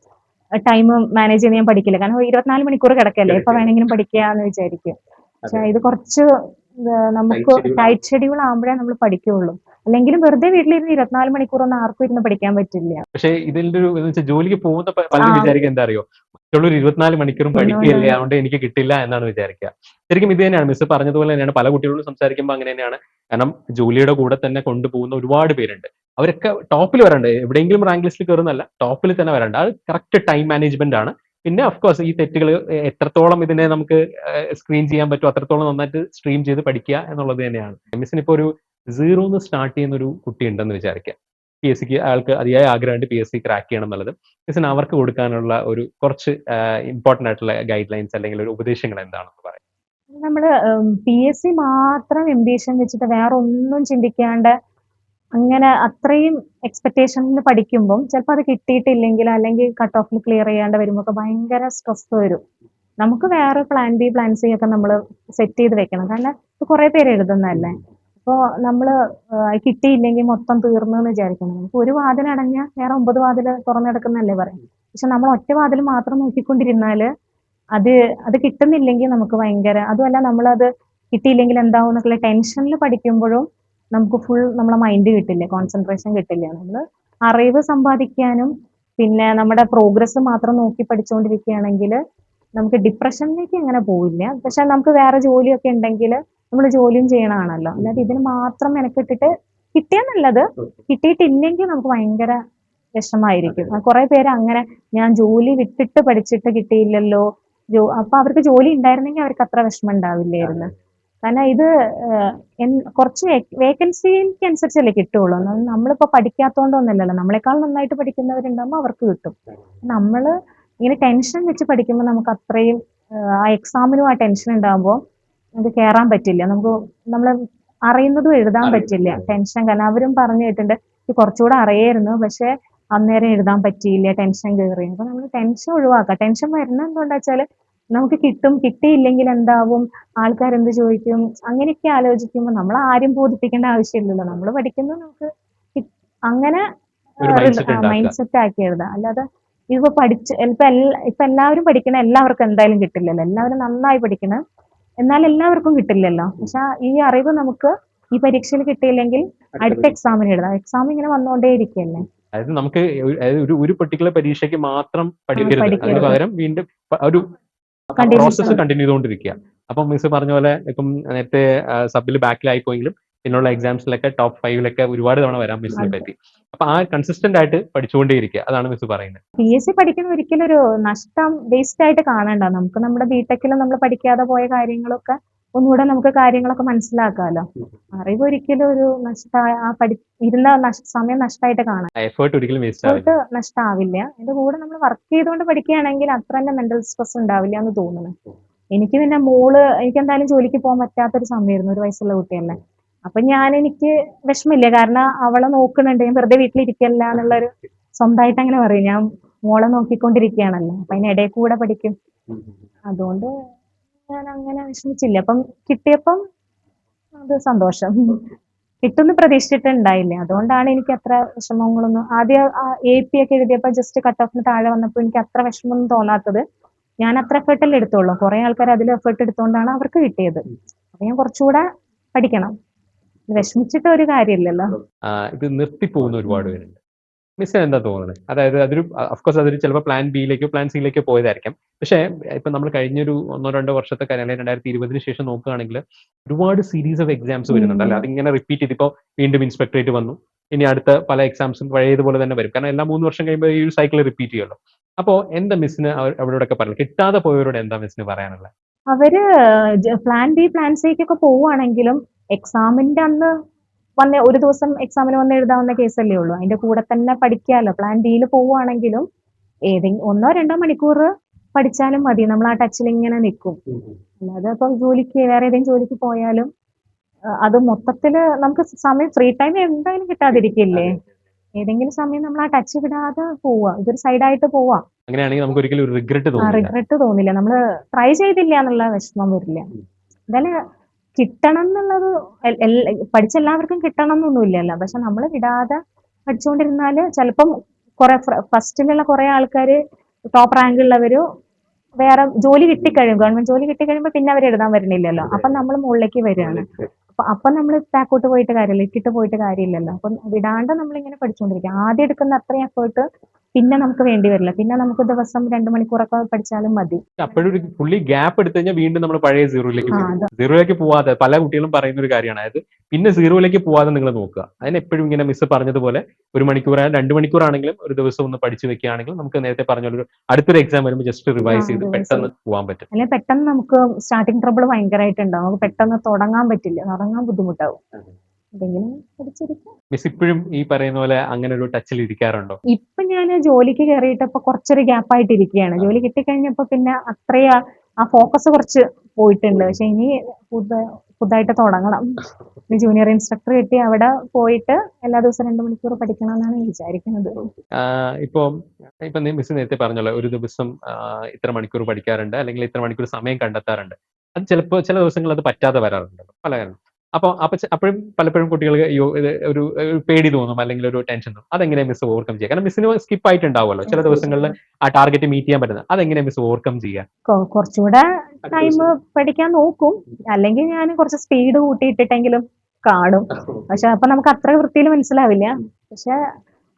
ടൈം മാനേജ് ചെയ്ത് ഞാൻ പഠിക്കില്ല. കാരണം 24 മണിക്കൂർ കിടക്കല്ലേ, എപ്പൊ വേണമെങ്കിലും പഠിക്കാന്ന് വിചാരിക്കും. പക്ഷെ ഇത് കുറച്ച് നമുക്ക് ടൈറ്റ് ഷെഡ്യൂൾ ആകുമ്പോഴേ നമ്മൾ പഠിക്കുള്ളൂ. അല്ലെങ്കിലും വെറുതെ വീട്ടിലിരുന്ന് 24 മണിക്കൂറൊന്നും ആർക്കും ഇരുന്ന് പഠിക്കാൻ പറ്റില്ല. പക്ഷെ ഇതിന്റെ ഒരു എന്ന് വെച്ചാൽ, ജോലിക്ക് പോകുന്ന പലരും വിചാരിക്കുക എന്താ അറിയോ, മറ്റുള്ളൊരു 24 മണിക്കൂറും പഠിക്കുകയല്ലേ, അതുകൊണ്ട് എനിക്ക് കിട്ടില്ല എന്നാണ് വിചാരിക്കുക. ശരിക്കും ഇത് തന്നെയാണ് മിസ് പറഞ്ഞതുപോലെ തന്നെയാണ്, പല കുട്ടികളോട് സംസാരിക്കുമ്പോൾ അങ്ങനെ തന്നെയാണ്. കാരണം ജോലിയുടെ കൂടെ തന്നെ കൊണ്ടുപോകുന്ന ഒരുപാട് പേരുണ്ട്. അവരൊക്കെ ടോപ്പിൽ വരണ്ട്, എവിടെയെങ്കിലും റാങ്ക് ലിസ്റ്റിൽ കയറുന്നല്ല, ടോപ്പിൽ തന്നെ വരണ്ട്. അത് കറക്റ്റ് ടൈം മാനേജ്മെന്റ് ആണ്. പിന്നെ ഓഫ് കോഴ്സ് ഈ തെറ്റുകൾ എത്രത്തോളം ഇതിനെ നമുക്ക് സ്ക്രീൻ ചെയ്യാൻ പറ്റും, അത്രത്തോളം നന്നായിട്ട് സ്ട്രീം ചെയ്ത് പഠിക്കുക എന്നുള്ളത് തന്നെയാണ്. മിസ്സിന് ഇപ്പോൾ ഒരു 0 സ്റ്റാർട്ട് ചെയ്യുന്ന ഒരു കുട്ടി ഉണ്ടെന്ന് വിചാരിക്കുക. PSC ആൾക്ക് അതിയായ ആഗ്രഹമുണ്ട് PSC ക്രാക്ക് ചെയ്യണം എന്നുള്ളത്. മിസ്സിന് അവർക്ക് കൊടുക്കാനുള്ള ഒരു കുറച്ച് ഇമ്പോർട്ടന്റ് ആയിട്ടുള്ള ഗൈഡ് ലൈൻസ് അല്ലെങ്കിൽ ഒരു ഉപദേശങ്ങൾ എന്താണെന്ന് പറയാം? നമ്മള് PSC മാത്രം എംബിഷൻ വെച്ചിട്ട് വേറെ ഒന്നും ചിന്തിക്കാണ്ട് അങ്ങനെ അത്രയും എക്സ്പെക്ടേഷനിൽ പഠിക്കുമ്പോൾ ചിലപ്പോൾ അത് കിട്ടിയിട്ടില്ലെങ്കിൽ, അല്ലെങ്കിൽ കട്ട് ഓഫിൽ ക്ലിയർ ചെയ്യാണ്ട് വരുമ്പോൾ ഭയങ്കര സ്ട്രെസ് വരും. നമുക്ക് വേറെ പ്ലാൻ ബി പ്ലാൻ സി ഒക്കെ നമ്മൾ സെറ്റ് ചെയ്ത് വെക്കണം. കാരണം ഇത് കുറെ പേര് എഴുതുന്നതല്ലേ. അപ്പോൾ നമ്മൾ കിട്ടിയില്ലെങ്കിൽ മൊത്തം തീർന്നു എന്ന് വിചാരിക്കണം. നമുക്ക് ഒരു വാതിൽ അടഞ്ഞാൽ വേറെ 9 വാതിൽ തുറന്നെടുക്കുന്നല്ലേ പറയും. പക്ഷെ നമ്മൾ ഒറ്റ വാതിൽ മാത്രം നോക്കിക്കൊണ്ടിരുന്നാൽ അത് അത് കിട്ടുന്നില്ലെങ്കിൽ നമുക്ക് ഭയങ്കര, അതുമല്ല നമ്മളത് കിട്ടിയില്ലെങ്കിൽ എന്താവും എന്നൊക്കെയുള്ള ടെൻഷനിൽ പഠിക്കുമ്പോഴും നമുക്ക് ഫുൾ നമ്മളെ മൈൻഡ് കിട്ടില്ല, കോൺസെൻട്രേഷൻ കിട്ടില്ല. നമ്മൾ അറിവ് സമ്പാദിക്കാനും പിന്നെ നമ്മുടെ പ്രോഗ്രസ് മാത്രം നോക്കി പഠിച്ചുകൊണ്ടിരിക്കുകയാണെങ്കിൽ നമുക്ക് ഡിപ്രഷനിലേക്ക് അങ്ങനെ പോവില്ല. പക്ഷെ നമുക്ക് വേറെ ജോലിയൊക്കെ ഉണ്ടെങ്കിൽ നമ്മൾ ജോലിയും ചെയ്യണമാണല്ലോ. അല്ലാതെ ഇതിന് മാത്രം മെനക്കെട്ടിട്ട് കിട്ടിയാൽ നല്ലത്, കിട്ടിയിട്ടില്ലെങ്കിൽ നമുക്ക് ഭയങ്കര വിഷമായിരിക്കും. കുറെ പേര് അങ്ങനെ, ഞാൻ ജോലി വിട്ടിട്ട് പഠിച്ചിട്ട് കിട്ടിയില്ലല്ലോ, അപ്പൊ അവർക്ക് ജോലി ഉണ്ടായിരുന്നെങ്കിൽ അവർക്ക് അത്ര വിഷമം ഉണ്ടാവില്ലായിരുന്നു. കാരണം ഇത് കുറച്ച് വേക്കൻസിക്ക് അനുസരിച്ചല്ലേ കിട്ടുള്ളൂ. നമ്മളിപ്പോ പഠിക്കാത്തോണ്ടൊന്നല്ലല്ലോ, നമ്മളെക്കാൾ നന്നായിട്ട് പഠിക്കുന്നവരുണ്ടാകുമ്പോൾ അവർക്ക് കിട്ടും. നമ്മള് ഇങ്ങനെ ടെൻഷൻ വെച്ച് പഠിക്കുമ്പോൾ നമുക്ക് അത്രയും ആ എക്സാമിനും ആ ടെൻഷൻ ഉണ്ടാകുമ്പോൾ നമുക്ക് കയറാൻ പറ്റില്ല. നമ്മൾ അറിയുന്നതും എഴുതാൻ പറ്റില്ല, ടെൻഷൻ. കാരണം അവരും പറഞ്ഞു കേട്ടിട്ടുണ്ട് ഇത് കുറച്ചുകൂടെ അറിയായിരുന്നു, പക്ഷെ അന്നേരം എഴുതാൻ പറ്റിയില്ല, ടെൻഷൻ കയറി. അപ്പൊ നമ്മൾ ടെൻഷൻ ഒഴിവാക്കാം. ടെൻഷൻ വരുന്നത് എന്തുകൊണ്ടാ വെച്ചാല് നമുക്ക് കിട്ടും, കിട്ടിയില്ലെങ്കിൽ എന്താവും, ആൾക്കാരെന്ത് ചോദിക്കും, അങ്ങനെയൊക്കെ ആലോചിക്കുമ്പോൾ നമ്മൾ ആരും ബോധിപ്പിക്കേണ്ട ആവശ്യമില്ലല്ലോ. നമ്മൾ പഠിക്കുന്നത് നമുക്ക് അങ്ങനെ മൈൻഡ് സെറ്റ് ആക്കി എഴുതാം. അല്ലാതെ ഇപ്പൊ പഠിച്ച് ഇപ്പൊ എല്ലാവരും പഠിക്കണ എല്ലാവർക്കും എന്തായാലും കിട്ടില്ലല്ലോ. എല്ലാവരും നന്നായി പഠിക്കണം എന്നാൽ എല്ലാവർക്കും കിട്ടില്ലല്ലോ. പക്ഷെ ഈ അറിവ് നമുക്ക് ഈ പരീക്ഷയിൽ കിട്ടിയില്ലെങ്കിൽ അടുത്ത എക്സാമിന് എഴുതാം. എക്സാം ഇങ്ങനെ വന്നുകൊണ്ടേ ഇരിക്കല്ലേ. അതായത് നമുക്ക് ഒരു പെർട്ടിക്കുലർ പരീക്ഷയ്ക്ക് മാത്രം പഠിക്കരുത്, അതിന് പകരം വീണ്ടും ഒരു പ്രോസസ്സ് കണ്ടിന്യൂ ചെയ്തുകൊണ്ടിരിക്കുക. അപ്പം മിസ് പറഞ്ഞ പോലെ ഇപ്പം നേരത്തെ സബിൽ ബാക്കിലായി പോയെങ്കിലും പിന്നുള്ള എക്സാംസിലൊക്കെ ടോപ്പ് 5 ഒരുപാട് തവണ വരാൻ മിസ്സിനെ പറ്റി. അപ്പൊ ആ കൺസിസ്റ്റന്റ് ആയിട്ട് പഠിച്ചുകൊണ്ടേയിരിക്കുക, അതാണ് മിസ് പറയുന്നത്. PSC പഠിക്കുന്ന ഒരിക്കലും ഒരു നഷ്ടം വേസ്റ്റ് ആയിട്ട് കാണണ്ട. നമുക്ക് നമ്മുടെ ബിടെക്കിലും നമ്മൾ പഠിക്കാതെ പോയ കാര്യങ്ങളൊക്കെ ഒന്നുകൂടെ നമുക്ക് കാര്യങ്ങളൊക്കെ മനസ്സിലാക്കാമല്ലോ. അറിവ് ഒരിക്കലും ഒരു സമയം നഷ്ടമായിട്ട് കാണാം. എഫേർട്ട് ഒരിക്കലും എഫേർട്ട് നഷ്ടമാവില്ല. അതിന്റെ കൂടെ നമ്മൾ വർക്ക് ചെയ്തുകൊണ്ട് പഠിക്കുകയാണെങ്കിൽ അത്ര തന്നെ മെന്റൽ സ്ട്രെസ് ഉണ്ടാവില്ല എന്ന് തോന്നുന്നു. എനിക്ക് പിന്നെ എനിക്ക് എന്തായാലും ജോലിക്ക് പോകാൻ പറ്റാത്തൊരു സമയമായിരുന്നു, 1 വയസ്സുള്ള കുട്ടിയല്ലേ. അപ്പൊ എനിക്ക് വിഷമില്ല, കാരണം അവളെ നോക്കുന്നുണ്ട്, ഞാൻ വെറുതെ വീട്ടിലിരിക്കല്ല എന്നുള്ളൊരു സ്വന്തമായിട്ട് അങ്ങനെ പറയും. ഞാൻ മോളെ നോക്കിക്കൊണ്ടിരിക്കുകയാണല്ലോ, അപ്പൊ അതിനിടയിൽ കൂടെ പഠിക്കും. അതുകൊണ്ട് ഞാൻ അങ്ങനെ വിഷമിച്ചില്ല. അപ്പം കിട്ടിയപ്പം അത് സന്തോഷം. കിട്ടുമെന്ന് പ്രതീക്ഷിച്ചിട്ടുണ്ടായില്ല. അതുകൊണ്ടാണ് എനിക്ക് അത്ര വിഷമങ്ങളൊന്നും ആദ്യം AP ഒക്കെ എഴുതിയപ്പോൾ ജസ്റ്റ് കട്ട് ഓഫിന് താഴെ വന്നപ്പോൾ എനിക്ക് അത്ര വിഷമമൊന്നും തോന്നാത്തത്. ഞാൻ അത്ര എഫേർട്ടല്ലേ എടുത്തുള്ളൂ. കുറെ ആൾക്കാർ അതിൽ എഫേർട്ട് എടുത്തുകൊണ്ടാണ് അവർക്ക് കിട്ടിയത്. അപ്പൊ ഞാൻ കുറച്ചുകൂടെ പഠിക്കണം. വിഷമിച്ചിട്ട് ഒരു കാര്യമില്ലല്ലോ. ഇത് നിർത്തിപ്പോകുന്ന ഒരുപാട് പേരുണ്ട്. മിസ്സിന് എന്താ തോന്നുന്നത്? അതായത് അതൊരു ഓഫ്കോഴ്സ് അതൊരു ചിലപ്പോൾ പ്ലാൻ ബിയിലേക്കോ പ്ലാൻ സിയിലേക്കോ പോയതായിരിക്കാം. പക്ഷേ ഇപ്പൊ നമ്മൾ കഴിഞ്ഞൊരു 1-2 വർഷത്തെ കാര്യം, അല്ലെങ്കിൽ 2020 ശേഷം നോക്കുകയാണെങ്കിൽ ഒരുപാട് സീരീസ് ഓഫ് എക്സാംസ് വരുന്നുണ്ട് അല്ലെ? അതിങ്ങനെ റിപ്പീറ്റ് ചെയ്ത് ഇപ്പോൾ വീണ്ടും ഇൻസ്പെക്ടറേറ്റ് വന്നു. ഇനി അടുത്ത പല എക്സാംസും പഴയതുപോലെ തന്നെ വരും. കാരണം എല്ലാ 3 വർഷം കഴിയുമ്പോൾ ഈ ഒരു സൈക്കിൾ റിപ്പീറ്റ് ചെയ്യുമല്ലോ. അപ്പോൾ എന്താ മിസ്സിന് അവരോടൊക്കെ പറയുന്നത്? കിട്ടാതെ പോയവരോട് എന്താ മിസ്സിന് പറയാനുള്ളത്? അവര് പ്ലാൻ ബി പ്ലാൻ സിക്കൊക്കെ പോവുകയാണെങ്കിലും എക്സാമിന്റെ അന്ന് വന്ന് ഒരു ദിവസം എക്സാമിന് വന്ന് എഴുതാവുന്ന കേസല്ലേ ഉള്ളൂ. അതിന്റെ കൂടെ തന്നെ പഠിക്കാമല്ലോ. പ്ലാൻ ബിയിൽ പോവുകയാണെങ്കിലും ഏതെങ്കിലും 1-2 മണിക്കൂർ പഠിച്ചാലും മതി. നമ്മൾ ആ ടച്ചിൽ ഇങ്ങനെ നിൽക്കും. അല്ലാതെ ഇപ്പൊ ജോലിക്ക് വേറെ ഏതെങ്കിലും ജോലിക്ക് പോയാലും അത് മൊത്തത്തില് നമുക്ക് സമയം ഫ്രീ ടൈം എന്തായാലും കിട്ടാതിരിക്കില്ലേ. ഏതെങ്കിലും സമയം നമ്മൾ ആ ടച്ച് വിടാതെ പോവാ. ഇതൊരു സൈഡായിട്ട് പോവാ. അങ്ങനെയാണെങ്കിൽ നമുക്ക് ഒരിക്കലും ഒരു റിഗ്രറ്റ് തോന്നില്ല. റിഗ്രറ്റ് തോന്നില്ല. നമ്മള് ട്രൈ ചെയ്തില്ല എന്നുള്ള വിഷമം വരില്ല. എന്തായാലും കിട്ടണം എന്നുള്ളത് പഠിച്ച എല്ലാവർക്കും കിട്ടണം എന്നൊന്നുമില്ലല്ലോ. പക്ഷെ നമ്മൾ വിടാതെ പഠിച്ചുകൊണ്ടിരുന്നാല് ചിലപ്പം കുറെ ഫസ്റ്റിലുള്ള കുറെ ആൾക്കാര് ടോപ്പ് റാങ്ക് ഉള്ളവര് വേറെ ജോലി കിട്ടിക്കഴിയും, ഗവൺമെന്റ് ജോലി കിട്ടിക്കഴിയുമ്പോൾ പിന്നെ അവർ എഴുതാൻ വരുന്നില്ലല്ലോ. അപ്പൊ നമ്മൾ മുകളിലേക്ക് വരികയാണ്. അപ്പൊ നമ്മൾ ബാക്കോട്ട് പോയിട്ട് കാര്യമില്ല, ഇട്ടിട്ട് പോയിട്ട് കാര്യമില്ലല്ലോ. അപ്പം വിടാണ്ട് നമ്മളിങ്ങനെ പഠിച്ചുകൊണ്ടിരിക്കുക. ആദ്യം എടുക്കുന്ന അത്രയും എഫേർട്ട് പിന്നെ നമുക്ക് വേണ്ടി വരില്ല. പിന്നെ നമുക്ക് ദിവസം 2 മണിക്കൂറൊക്കെ പഠിച്ചാലും മതി. അപ്പോഴും ഒരു പുള്ളി ഗ്യാപ്പ് എടുത്തു കഴിഞ്ഞാൽ വീണ്ടും നമ്മൾ പഴയ സീറോയിലേക്ക് പോകും. സീറോയിലേക്ക് പോവാതെ പല കുട്ടികളും പറയുന്ന ഒരു കാര്യമാണ്. അതായത് പിന്നെ സീറോയിലേക്ക് പോവാതെ നിങ്ങൾ നോക്കുക. അതിന് എപ്പോഴും ഇങ്ങനെ മിസ് പറഞ്ഞതുപോലെ 1 മണിക്കൂർ 2 മണിക്കൂറാണെങ്കിലും ഒരു ദിവസം ഒന്ന് പഠിച്ചു വെക്കുകയാണെങ്കിൽ നമുക്ക് നേരത്തെ പറഞ്ഞ ഒരു അടുത്തൊരു എക്സാം വരുമ്പോൾ ജസ്റ്റ് റിവൈസ് ചെയ്ത് പെട്ടെന്ന് പോകാൻ പറ്റും. അല്ലെങ്കിൽ പെട്ടെന്ന് നമുക്ക് സ്റ്റാർട്ടിങ് ട്രബിൾ ഭയങ്കരമായിട്ടുണ്ടാവും. നമുക്ക് പെട്ടെന്ന് തുടങ്ങാൻ പറ്റില്ല, തുടങ്ങാൻ ബുദ്ധിമുട്ടാവും. മിസ് ഇപ്പോഴും ഈ പറയുന്ന പോലെ അങ്ങനെ ഒരു ടച്ചിൽ ഇരിക്കാറുണ്ടോ? ഇപ്പൊ ഞാൻ ജോലിക്ക് കയറിയിട്ടപ്പോ കുറച്ചൊരു ഗ്യാപ്പായിട്ട് ഇരിക്കുകയാണ്. ജോലി കിട്ടിക്കഴിഞ്ഞപ്പോ പിന്നെ അത്രയും ആ ഫോക്കസ് കുറച്ച് പോയിട്ടുണ്ട്. പക്ഷെ ഇനി പുതുതായിട്ട് തുടങ്ങണം. ജൂനിയർ ഇൻസ്ട്രക്ടർ കിട്ടി അവിടെ പോയിട്ട് എല്ലാ ദിവസവും 2 മണിക്കൂർ പഠിക്കണം എന്നാണ് വിചാരിക്കുന്നത്. ഇപ്പൊ മിസ് നേരത്തെ പറഞ്ഞല്ലോ, ഒരു ദിവസം ഇത്ര മണിക്കൂർ പഠിക്കാറുണ്ട്, അല്ലെങ്കിൽ ഇത്ര മണിക്കൂർ സമയം കണ്ടെത്താറുണ്ട്. അത് ചിലപ്പോൾ ചില ദിവസങ്ങളിൽ അത് പറ്റാതെ വരാറുണ്ടല്ലോ, പല കാരണം. അപ്പോഴും പലപ്പോഴും കുട്ടികൾക്ക് ഒരു പേടി തോന്നും, അല്ലെങ്കിൽ ഒരു ടെൻഷൻ തോന്നും. അതെങ്ങനെ മിസ് ഓവർകം ചെയ്യുക? കാരണം മിസ്സിന് സ്കിപ്പ് ആയിട്ടുണ്ടാവുമല്ലോ ചില ദിവസങ്ങളിൽ ആ ടാർഗറ്റ് മീറ്റ് ചെയ്യാൻ പറ്റുന്നത്. അതെങ്ങനെ മിസ് ഓവർകം ചെയ്യുക? കുറച്ചുകൂടെ ടൈം പഠിക്കാൻ നോക്കും. അല്ലെങ്കിൽ ഞാൻ കുറച്ച് സ്പീഡ് കൂട്ടിയിട്ടിട്ടെങ്കിലും കാണും. പക്ഷെ അപ്പൊ നമുക്ക് അത്ര വൃത്തിയിൽ മനസ്സിലാവില്ല. പക്ഷെ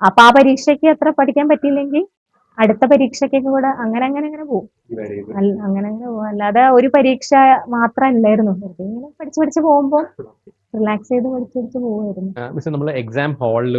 അപ്പൊ ആ പരീക്ഷയ്ക്ക് അത്ര പഠിക്കാൻ പറ്റിയില്ലെങ്കിൽ അടുത്ത പരീക്ഷയ്ക്ക് കൂടെ അങ്ങനെ പോകും. അങ്ങനെ പോകും. അല്ലാതെ ഒരു പരീക്ഷ മാത്രമല്ലായിരുന്നു. ഇങ്ങനെ പഠിച്ചു പോകുമ്പോൾ റിലാക്സ് ചെയ്ത് പഠിച്ചു പോകുമായിരുന്നു. മിസ് നമ്മൾ എക്സാം ഹാളിൽ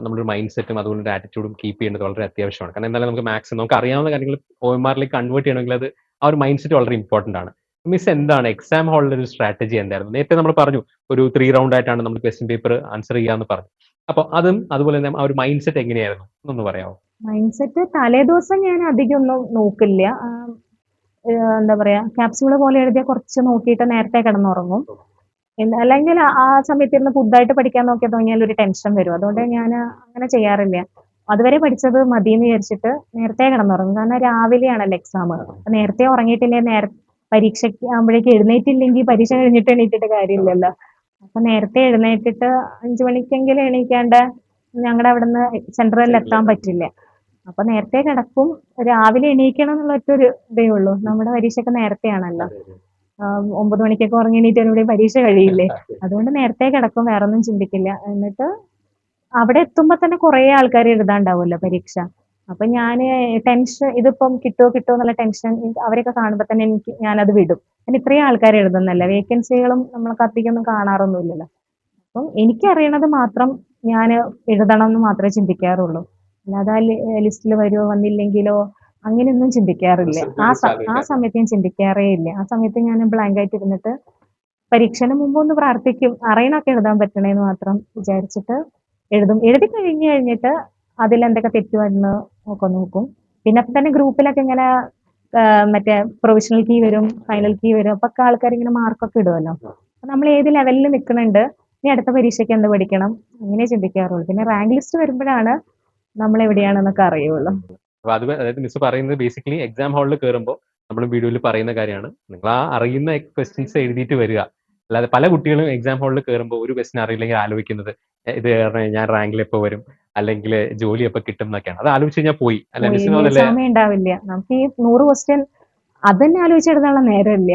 നമ്മളൊരു മൈൻഡ് സെറ്റും അതുപോലെ ഒരു ആറ്റിറ്റ്യൂഡും കീപ്പ് ചെയ്യേണ്ടത് വളരെ അത്യാവശ്യമാണ്. കാരണം എന്തായാലും നമുക്ക് മാത്സ് നമുക്ക് അറിയാവുന്ന കാര്യങ്ങൾ OMRലേക്ക് കൺവേർട്ട് ചെയ്യണമെങ്കിൽ അത് ആ ഒരു മൈൻഡ് സെറ്റ് വളരെ ഇമ്പോർട്ടന്റ് ആണ്. മിസ് എന്താണ് എക്സാം ഹാളിൽ ഒരു സ്ട്രാറ്റജി എന്തായിരുന്നു? നേരത്തെ നമ്മൾ പറഞ്ഞു ഒരു 3 റൗണ്ട് ആയിട്ടാണ് നമ്മൾ ക്വസ്റ്റ്യൻ പേപ്പർ ആൻസർ ചെയ്യാന്ന് പറഞ്ഞു. അപ്പോൾ അതും അതുപോലെ തന്നെ ആ ഒരു മൈൻഡ് സെറ്റ് എങ്ങനെയായിരുന്നു എന്നൊന്ന് പറയാമോ? മൈൻഡ് സെറ്റ് തലേദിവസം ഞാൻ അധികം ഒന്നും നോക്കില്ല. എന്താ പറയാ, ക്യാപ്സ്യൂള് പോലെ എഴുതിയ കുറച്ച് നോക്കിയിട്ട് നേരത്തെ കിടന്നുറങ്ങും. അല്ലെങ്കിൽ ആ സമയത്ത് ഇരുന്ന് പുതുതായിട്ട് പഠിക്കാൻ തുടങ്ങിയാൽ ഒരു ടെൻഷൻ വരും. അതുകൊണ്ട് ഞാൻ അങ്ങനെ ചെയ്യാറില്ല. അതുവരെ പഠിച്ചത് മതിയെന്ന് വിചാരിച്ചിട്ട് നേരത്തെ കിടന്നുറങ്ങും. കാരണം രാവിലെയാണല്ലോ എക്സാം. നേരത്തെ ഉറങ്ങിയിട്ടില്ലേ പരീക്ഷയ്ക്ക് ആകുമ്പോഴേക്ക് എഴുന്നേറ്റില്ലെങ്കിൽ പരീക്ഷ കഴിഞ്ഞിട്ട് എണീറ്റിട്ട് കാര്യമില്ലല്ലോ. അപ്പൊ നേരത്തെ എഴുന്നേറ്റിട്ട് 5 മണിക്കെങ്കിലും എണീക്കാണ്ട് ഞങ്ങളുടെ അവിടുന്ന് സെന്ററിൽ എത്താൻ പറ്റില്ല. അപ്പൊ നേരത്തെ കിടക്കും. രാവിലെ എണീക്കണം എന്നുള്ള ഒറ്റൊരു ഇതേ ഉള്ളൂ. നമ്മുടെ പരീക്ഷയൊക്കെ നേരത്തെയാണല്ലോ. 9 മണിക്കൊക്കെ ഉറങ്ങി എണീറ്റ് പരീക്ഷ കഴിയില്ലേ. അതുകൊണ്ട് നേരത്തെ കിടക്കും, വേറൊന്നും ചിന്തിക്കില്ല. എന്നിട്ട് അവിടെ എത്തുമ്പോ തന്നെ കുറെ ആൾക്കാർ എഴുതാണ്ടാവുമല്ലോ പരീക്ഷ. അപ്പൊ ഞാന് ടെൻഷൻ, ഇതിപ്പം കിട്ടുമോ എന്നുള്ള ടെൻഷൻ അവരൊക്കെ കാണുമ്പോ തന്നെ ഞാനത് വിടും. കാരണം ഇത്രയും ആൾക്കാർ എഴുതുന്നല്ലേ, വേക്കൻസികളും നമ്മൾക്ക് അധികമൊന്നും കാണാറൊന്നുമില്ലല്ലോ. അപ്പം എനിക്കറിയണത് മാത്രം ഞാൻ എഴുതണം എന്ന് മാത്രമേ ചിന്തിക്കാറുള്ളൂ. അല്ലാതെ ലിസ്റ്റിൽ വരുമോ വന്നില്ലെങ്കിലോ അങ്ങനെയൊന്നും ചിന്തിക്കാറില്ല. ആ സമയത്ത് ഞാൻ ചിന്തിക്കാറേ ഇല്ല. ആ സമയത്ത് ഞാൻ ബ്ലാങ്ക് ആയിട്ട് ഇരുന്നിട്ട് പരീക്ഷന് മുമ്പ് ഒന്ന് പ്രാർത്ഥിക്കും, അറിയണൊക്കെ എഴുതാൻ പറ്റണേന്ന് മാത്രം വിചാരിച്ചിട്ട് എഴുതും. എഴുതി കഴിഞ്ഞിട്ട് അതിലെന്തൊക്കെ തെറ്റ് വന്ന് ഒക്കെ നോക്കും. പിന്നെ അപ്പൊ തന്നെ ഗ്രൂപ്പിലൊക്കെ ഇങ്ങനെ മറ്റേ പ്രൊവിഷണൽ കീ വരും, ഫൈനൽ കീ വരും. അപ്പൊ ആൾക്കാർ ഇങ്ങനെ മാർക്കൊക്കെ ഇടുമല്ലോ. അപ്പൊ നമ്മൾ ഏത് ലെവലിൽ നിൽക്കുന്നുണ്ട്, ഇനി അടുത്ത പരീക്ഷയ്ക്ക് എന്ത് പഠിക്കണം, അങ്ങനെ ചിന്തിക്കാറുള്ളൂ. പിന്നെ റാങ്ക് ലിസ്റ്റ് വരുമ്പോഴാണ് നമ്മൾ എവിടെയാണെന്നൊക്കെ അറിയുള്ളൂ. അപ്പൊ അതായത് മിസ് പറയുന്നത് ബേസിക്കലി എക്സാം ഹാളിൽ കയറുമ്പോൾ നമ്മൾ വീഡിയോയിൽ പറയുന്ന കാര്യമാണ്, നിങ്ങൾ ആ അറിയുന്ന ക്വസ്റ്റ്യൻസ് എഴുതിയിട്ട് വരിക. അല്ലാതെ പല കുട്ടികളും എക്സാം ഹാളിൽ കയറുമ്പോൾ ഒരു ക്വസ്റ്റ്യൻ അറിയില്ലെങ്കിൽ ആലോചിക്കുന്നത് ഇത് കാരണം ഞാൻ റാങ്കിൽ എപ്പോൾ വരും, അല്ലെങ്കിൽ ജോലി എപ്പോൾ കിട്ടും എന്നൊക്കെയാണ്. അത് ആലോചിച്ച് കഴിഞ്ഞാൽ പോയി അല്ലെ പോയി മിസ്സിന് തോന്നല്ലേ? സമയം ഉണ്ടാവില്ല. നമുക്ക് ഈ 100 ക്വസ്റ്റ്യൻ അതന്നെ ആലോചിച്ചെടുക്കാനുള്ള നേരമില്ല.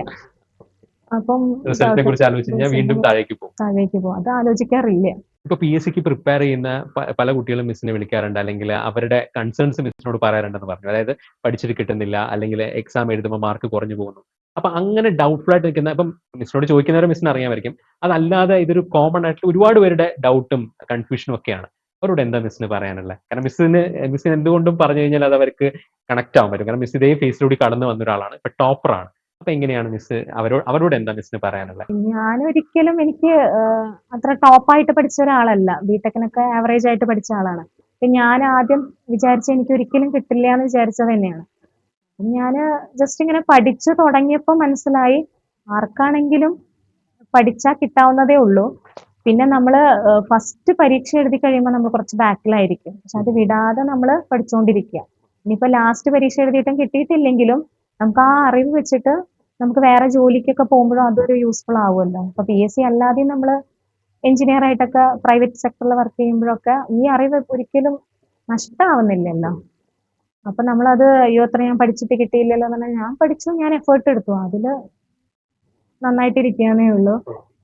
അപ്പം റിസൾട്ടിനെ കുറിച്ച് ആലോചിച്ച് കഴിഞ്ഞാൽ വീണ്ടും താഴേക്ക് പോകും. താഴേക്ക് പോകും. അത് ആലോചിക്കാറില്ല. ഇപ്പൊ PSCക്ക് പ്രിപ്പയർ ചെയ്യുന്ന പല കുട്ടികളും മിസ്സിനെ വിളിക്കാറുണ്ട്, അല്ലെങ്കിൽ അവരുടെ കൺസേൺസ് മിസ്സിനോട് പറയാറുണ്ടെന്ന് പറഞ്ഞു. അതായത് പഠിച്ചിട്ട് കിട്ടുന്നില്ല, അല്ലെങ്കിൽ എക്സാം എഴുതുമ്പോൾ മാർക്ക് കുറഞ്ഞു പോകുന്നു. അപ്പൊ അങ്ങനെ ഡൗട്ട്ഫുൾ ആയിട്ട് നിൽക്കുന്ന, ഇപ്പം മിസ്സിനോട് ചോദിക്കുന്നവരെ മിസ്സിന് അറിയാമായിരിക്കും. അതല്ലാതെ ഇതൊരു കോമൺ ആയിട്ടുള്ള ഒരുപാട് പേരുടെ ഡൗട്ടും കൺഫ്യൂഷനും ഒക്കെയാണ്. അവരോട് എന്താ മിസ്സിന് പറയാനുള്ളത്? കാരണം മിസ്സിന് എന്തുകൊണ്ടും പറഞ്ഞു കഴിഞ്ഞാൽ അത് അവർക്ക് കണക്ട് ആവാൻ പറ്റും. കാരണം മിസ് ഇതേ ഫേസിലൂടെ കടന്നു വന്ന ഒരാളാണ്, ഇപ്പൊ ടോപ്പറാണ്. അപ്പൊ എങ്ങനെയാണ് മിസ് അവരോട് എന്താ മിസ്സിന് പറയാനുള്ളത്? ഞാനൊരിക്കലും എനിക്ക് അത്ര ടോപ്പായിട്ട് പഠിച്ച ഒരാളല്ല. ബിടെക്കിനൊക്കെ ആവറേജ് ആയിട്ട് പഠിച്ച ആളാണ്. അപ്പൊ ഞാൻ ആദ്യം വിചാരിച്ച എനിക്ക് ഒരിക്കലും കിട്ടില്ല എന്ന് വിചാരിച്ചത് തന്നെയാണ്. ഞാൻ ജസ്റ്റ് ഇങ്ങനെ പഠിച്ചു തുടങ്ങിയപ്പോൾ മനസ്സിലായി ആർക്കാണെങ്കിലും പഠിച്ചാൽ കിട്ടാവുന്നതേ ഉള്ളൂ. പിന്നെ നമ്മൾ ഫസ്റ്റ് പരീക്ഷ എഴുതി കഴിയുമ്പോൾ നമ്മൾ കുറച്ച് ബാക്കിലായിരിക്കും. പക്ഷെ അത് വിടാതെ നമ്മൾ പഠിച്ചുകൊണ്ടിരിക്കുക. ഇനിയിപ്പോൾ ലാസ്റ്റ് പരീക്ഷ എഴുതിയിട്ടും കിട്ടിയിട്ടില്ലെങ്കിലും നമുക്ക് ആ അറിവ് വെച്ചിട്ട് നമുക്ക് വേറെ ജോലിക്കൊക്കെ പോകുമ്പോഴും അതൊരു യൂസ്ഫുൾ ആവുമല്ലോ. അപ്പൊ PSC അല്ലാതെയും നമ്മൾ എഞ്ചിനീയർ ആയിട്ടൊക്കെ പ്രൈവറ്റ് സെക്ടറിൽ വർക്ക് ചെയ്യുമ്പോഴൊക്കെ ഈ അറിവ് ഒരിക്കലും നഷ്ടമാവുന്നില്ലല്ലോ. അപ്പൊ നമ്മളത് അയ്യോ അത്ര ഞാൻ പഠിച്ചിട്ട് കിട്ടിയില്ലല്ലോ എന്ന് പറഞ്ഞാൽ ഞാൻ പഠിച്ചു, ഞാൻ എഫേർട്ട് എടുത്തു, അതില് നന്നായിട്ടിരിക്കാന്നേ ഉള്ളൂ.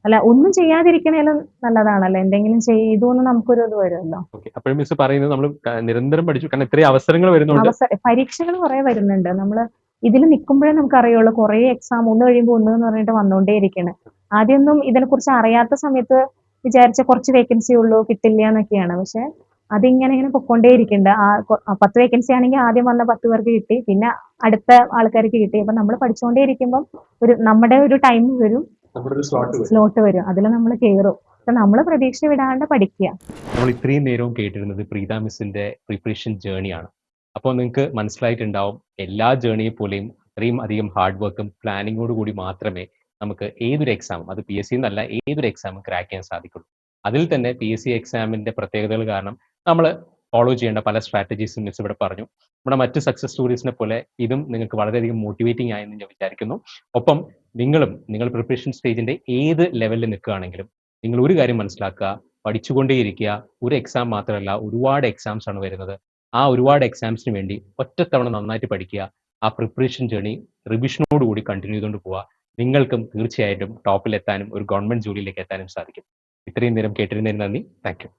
അല്ല ഒന്നും ചെയ്യാതിരിക്കണേലും നല്ലതാണല്ലോ. എന്തെങ്കിലും ചെയ്തു എന്ന് നമുക്കൊരു ഇത് വരുമല്ലോ. അപ്പോഴും മിസ് പറയുന്നത് നമ്മൾ നിരന്തരം പഠിച്ചു, കാരണം ഇത്രയും അവസരങ്ങൾ വരുന്നുണ്ട്. പരീക്ഷകൾ കുറെ വരുന്നുണ്ട്. നമ്മള് ഇതിൽ നിൽക്കുമ്പോഴേ നമുക്ക് അറിയുള്ളൂ. കുറെ എക്സാം ഒന്ന് കഴിയുമ്പോൾ ഒന്ന് എന്ന് പറഞ്ഞിട്ട് വന്നുകൊണ്ടേ ഇരിക്കണം. ആദ്യമൊന്നും ഇതിനെ കുറിച്ച് അറിയാത്ത സമയത്ത് വിചാരിച്ച കുറച്ച് വേക്കൻസി ഉള്ളൂ കിട്ടില്ല എന്നൊക്കെയാണ്. പക്ഷെ അതിങ്ങനെ ഇങ്ങനെ പൊക്കോണ്ടേ ഇരിക്കുന്നുണ്ട്. 10 വേക്കൻസി ആണെങ്കിൽ ആദ്യം വന്ന 10 പേർക്ക് കിട്ടി, പിന്നെ അടുത്ത ആൾക്കാർക്ക് കിട്ടി. അപ്പൊ നമ്മൾ പഠിച്ചുകൊണ്ടേ ഇരിക്കുമ്പോൾ നമ്മുടെ ഒരു ടൈം വരും, സ്ലോട്ട് വരും, അതിൽ നമ്മൾ കയറും. അപ്പൊ നമ്മൾ പ്രതീക്ഷ വിടാണ്ട് പഠിക്കുക. നമ്മൾ ഇത്രയും നേരവും കേട്ടിരുന്നത് പ്രീത മിസ്സിന്റെ പ്രിപ്പറേഷൻ ജേണിയാണ്. അപ്പോൾ നിങ്ങൾക്ക് മനസ്സിലായിട്ടുണ്ടാവും, എല്ലാ ജേണിയെ പോലെയും അത്രയും അധികം ഹാർഡ് വർക്കും പ്ലാനിങ്ങോട് കൂടി മാത്രമേ നമുക്ക് ഏതൊരു എക്സാമും, അത് PSC എന്നല്ല, ഏതൊരു എക്സാമും ക്രാക്ക് ചെയ്യാൻ സാധിക്കുള്ളൂ. അതിൽ തന്നെ PSC എക്സാമിന്റെ പ്രത്യേകതകൾ കാരണം നമ്മൾ ഫോളോ ചെയ്യേണ്ട പല സ്ട്രാറ്റജീസും മിസ് ഇവിടെ പറഞ്ഞു. നമ്മുടെ മറ്റ് സക്സസ് സ്റ്റോറീസിനെ പോലെ ഇതും നിങ്ങൾക്ക് വളരെയധികം മോട്ടിവേറ്റിംഗ് ആയെന്ന് ഞാൻ വിചാരിക്കുന്നു. ഒപ്പം നിങ്ങൾ പ്രിപ്പറേഷൻ സ്റ്റേജിന്റെ ഏത് ലെവലിൽ നിൽക്കുകയാണെങ്കിലും നിങ്ങൾ ഒരു കാര്യം മനസ്സിലാക്കുക, പഠിച്ചുകൊണ്ടേയിരിക്കുക. ഒരു എക്സാം മാത്രമല്ല, ഒരുപാട് എക്സാംസ് ആണ് വരുന്നത്. ആ ഒരുപാട് എക്സാംസിന് വേണ്ടി ഒറ്റത്തവണ നന്നായിട്ട് പഠിക്കുക. ആ പ്രിപ്പറേഷൻ ജേർണി റിവിഷനോട് കൂടി കണ്ടിന്യൂ ചെയ്തുകൊണ്ട് പോവുക. നിങ്ങൾക്കും തീർച്ചയായിട്ടും ടോപ്പിലെത്താനും ഒരു ഗവൺമെന്റ് ജോലിയിലേക്ക് എത്താനും സാധിക്കും. ഇത്രയും നേരം കേട്ടിരുന്നതിന് നന്ദി. Thank you.